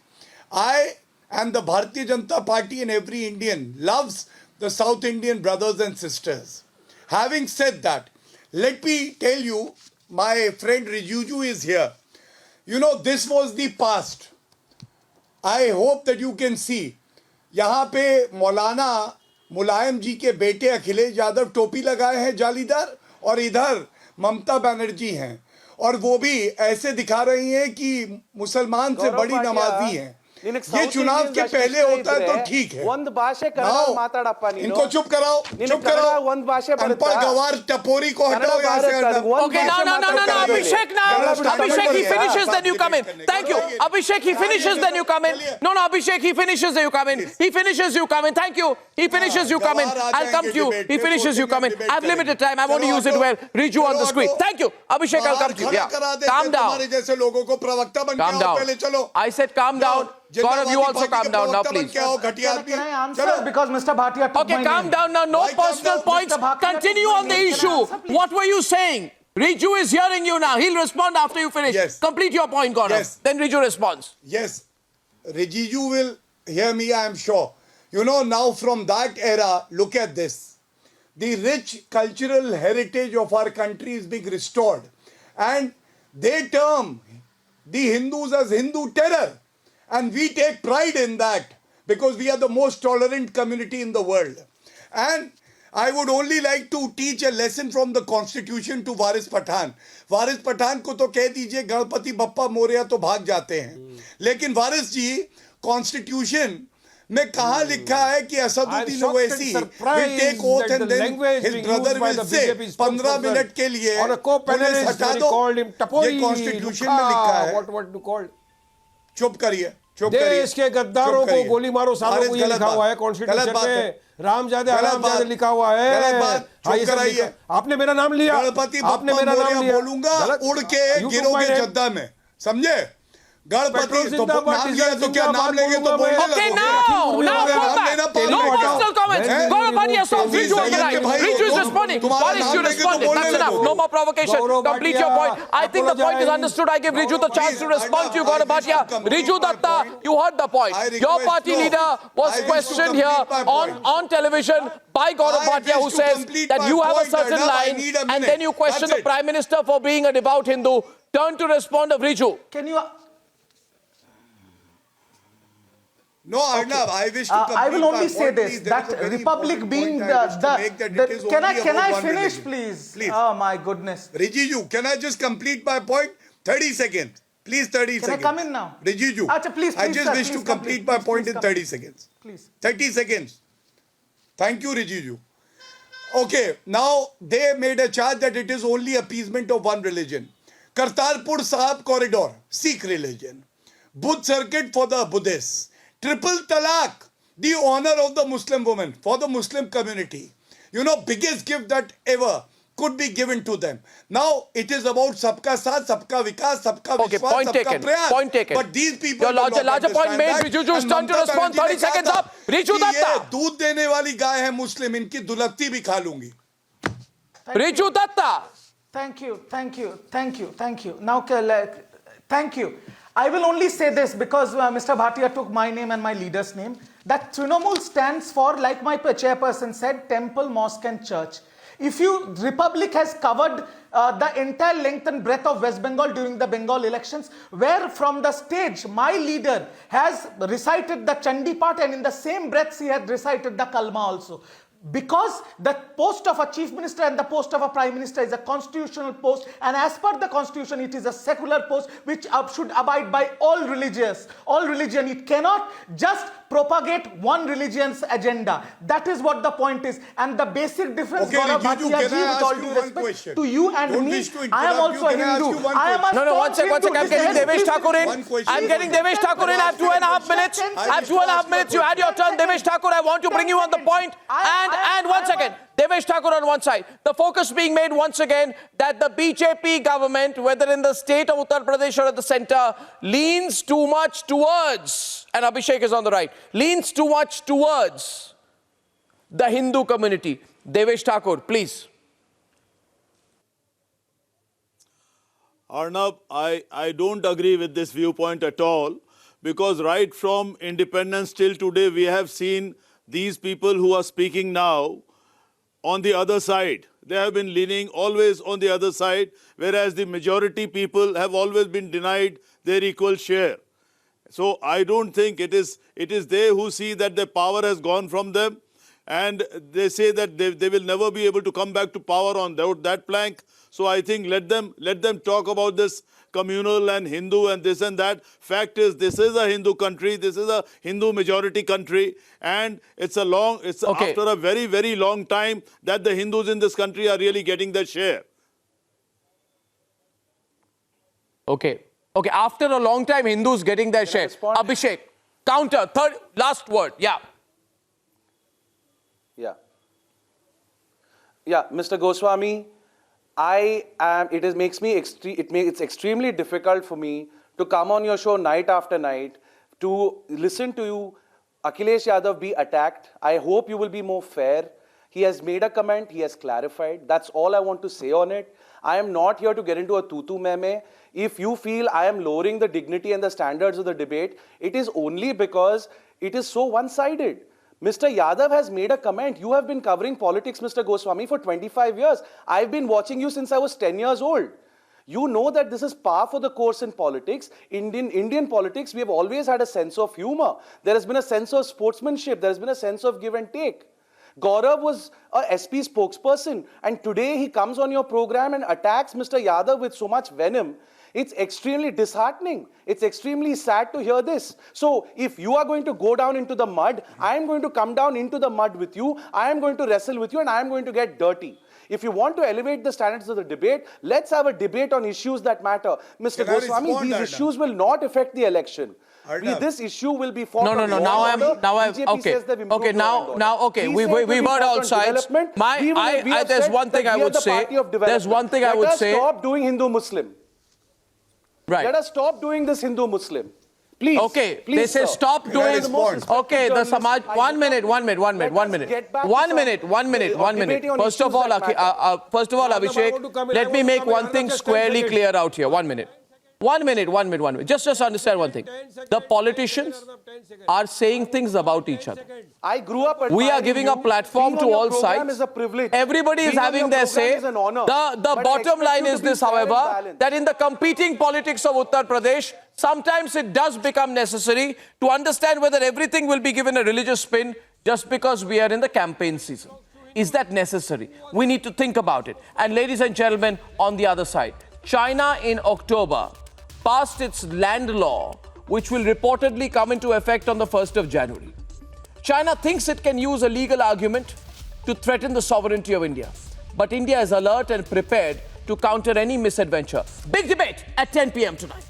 Speaker 10: I and the Bharatiya Janata Party and every Indian loves the South Indian brothers and sisters. Having said that, let me tell you, my friend Rijuju is here. You know, this was the past. I hope that you can see. यहाँ पे मौलाना मुलायम जी के बेटे अखिलेश यादव टोपी लगाए हैं जालीदार और इधर ममता बनर्जी हैं और वो भी ऐसे दिखा रही हैं कि मुसलमान से बड़ी नमाजी हैं ये चुनाव के पहले होता है तो ठीक है इनको चुप कराओ अनपढ़ गवार टपोरी को हटाओ यहाँ से
Speaker 2: Okay, no, Abhishek now. Abhishek, he finishes, then you come in. Thank you. Abhishek, he finishes, then you come in. No, Abhishek, he finishes, then you come in. He finishes, you come in. Thank you. He finishes, you come in. I'll come to you. He finishes, you come in. I have limited time. I want to use it well. Riju on the screen. Thank you. Abhishek, I'll come to you. Yeah. Calm down. Calm down. I said calm down. Gaurav, you also calm down now, please.
Speaker 14: Can I answer? Because Mr. Bhatia took
Speaker 2: Okay, calm down now. No personal points. Continue on the issue. What were you saying? Riju is hearing you now. He'll respond after you finish.
Speaker 10: Yes.
Speaker 2: Complete your point, Gaurav.
Speaker 10: Yes.
Speaker 2: Then Riju responds.
Speaker 10: Yes. Riju will hear me, I am sure. You know, now from that era, look at this. The rich cultural heritage of our country is being restored. And they term the Hindus as Hindu terror. And we take pride in that because we are the most tolerant community in the world. And I would only like to teach a lesson from the constitution to Varis Pathan. Varis Pathan को तो कह दीजिए गणपति बप्पा मोरया तो भाग जाते हैं. लेकिन वारिस जी constitution में कहाँ लिखा है कि Asaduddin Owaisi will take oath and then his brother will say 15 minute के लिए पुलिस हटा दो. ये constitution में लिखा है. चुप करिए
Speaker 16: देश के गद्दारों को गोली मारो सालों को ये लिखा हुआ है कॉन्स्टिट्यूशन में। रामजादे हरामजादे लिखा हुआ है। आपने मेरा नाम लिया, आपने मेरा नाम लिया।
Speaker 10: बोलूंगा उड़ के गिरोगे जद्दा में, समझे? गणपति तो नाम लिया तो क्या नाम लेंगे तो बोलने लगोगे।
Speaker 2: Okay, no personal comments. Gaurav Bhatia, stop. Riju on the right. Riju is responding. Boris, you responded. That's enough. No more provocation. Complete your point. I think the point is understood. I give Riju the chance to respond to you, Gaurav Bhatia. Riju Datta, you heard the point. Your party leader was questioned here on television by Gaurav Bhatia, who says that you have a certain line, and then you question the Prime Minister for being a devout Hindu. Turn to respond of Riju.
Speaker 14: Can you...
Speaker 10: No, Arnav, I wish to complete
Speaker 14: I will only say
Speaker 10: point,
Speaker 14: this,
Speaker 10: please.
Speaker 14: that Republic being the can I finish, please?
Speaker 10: Please.
Speaker 14: Oh my goodness.
Speaker 10: Rijiju, can I just complete my point? 30 seconds. Please, 30 seconds.
Speaker 14: Can I come in now?
Speaker 10: Rijiju,
Speaker 14: please,
Speaker 10: I just
Speaker 14: sir,
Speaker 10: wish to complete my point in 30 seconds.
Speaker 14: Please.
Speaker 10: 30 seconds. Thank you, Rijiju. Okay, now they made a charge that it is only appeasement of one religion. Kartarpur Sahib corridor, Sikh religion. Buddh circuit for the Buddhists. Triple talaq, the honor of the Muslim woman for the Muslim community. You know, biggest gift that ever could be given to them. Now, it is about sabka saath, sabka vikas, sabka vishwas, sabka prayas.
Speaker 2: Point taken.
Speaker 10: But these people
Speaker 2: Your larger point made. Rijuju's turn to respond. 30 seconds up. Riju Datta.
Speaker 10: दूध देने वाली गाय है मुस्लिम, इनकी दुलत्ती भी खा लूंगी.
Speaker 2: Riju Datta.
Speaker 14: Thank you. Now, thank you. I will only say this because Mr. Bhatia took my name and my leader's name. That Trinamool stands for, like my chairperson said, temple, mosque and church. If Republic has covered the entire length and breadth of West Bengal during the Bengal elections, where from the stage my leader has recited the Chandi part, and in the same breath he had recited the Kalma also. Because the post of a chief minister and the post of a prime minister is a constitutional post, and as per the constitution it is a secular post which should abide by all religion. It cannot just propagate one religion's agenda. That is what the point is, and the basic difference, Gaurav Bhatia, with all due respect to you and me, I am also a Hindu. I am a
Speaker 2: No, one second. I'm getting Devesh Thakur in. I have 2.5 minutes. I have 2.5 minutes. You had your turn, Devesh Thakur. I want to bring you on the point. And 1 second. Devesh Thakur on one side. The focus being made once again that the BJP government, whether in the state of Uttar Pradesh or at the center, leans too much towards, and Abhishek is on the right, leans too much towards the Hindu community. Devesh Thakur, please.
Speaker 15: Arnab, I don't agree with this viewpoint at all, because right from independence till today, we have seen these people who are speaking now on the other side. They have been leaning always on the other side, whereas the majority people have always been denied their equal share. So I don't think it is they who see that the power has gone from them, and they say that they will never be able to come back to power on that plank. So I think let them talk about this communal and Hindu and this and that. Fact is, this is a Hindu country. This is a Hindu majority country, and it's after a very, very long time that the Hindus in this country are really getting their share.
Speaker 2: Okay. After a long time, Hindus getting their share. Abhishek, counter, third, last word. Yeah,
Speaker 11: Mr. Goswami, it's extremely difficult for me to come on your show night after night, to listen to you, Akhilesh Yadav, be attacked. I hope you will be more fair. He has made a comment, he has clarified. That's all I want to say on it. I am not here to get into a tutu meme. If you feel I am lowering the dignity and the standards of the debate, it is only because it is so one-sided. Mr. Yadav has made a comment. You have been covering politics, Mr. Goswami, for 25 years. I've been watching you since I was 10 years old. You know that this is par for the course in politics. Indian politics, we have always had a sense of humor. There has been a sense of sportsmanship. There has been a sense of give and take. Gaurav was a SP spokesperson, and today he comes on your program and attacks Mr. Yadav with so much venom. It's extremely disheartening. It's extremely sad to hear this. So if you are going to go down into the mud, I am going to come down into the mud with you. I am going to wrestle with you, and I am going to get dirty. If you want to elevate the standards of the debate, let's have a debate on issues that matter. Mr. Goswami, these issues will not affect the election. This issue will be fought.
Speaker 2: No. Okay. Okay. Okay. We've heard all sides. There's one thing I would say. There's one thing I would say.
Speaker 11: Let us stop doing Hindu-Muslim.
Speaker 2: Right.
Speaker 11: Let us stop doing this Hindu-Muslim. Please.
Speaker 2: Okay.
Speaker 11: Please,
Speaker 2: They say
Speaker 11: sir.
Speaker 2: stop doing. Okay. The Samaj. 1 minute. First of all, Abhishek, let me make one thing squarely clear out here. 1 minute. 1 minute. Just understand one thing. The politicians are saying things about each other.
Speaker 11: I grew up.
Speaker 2: We are giving a platform to all sides.
Speaker 11: Is a privilege.
Speaker 2: Everybody is having their say. The bottom line is this, however, that in the competing politics of Uttar Pradesh, sometimes it does become necessary to understand whether everything will be given a religious spin just because we are in the campaign season. Is that necessary? We need to think about it. And ladies and gentlemen, on the other side, China in October passed its land law, which will reportedly come into effect on the 1st of January. China thinks it can use a legal argument to threaten the sovereignty of India. But India is alert and prepared to counter any misadventure. Big debate at 10 p.m. tonight.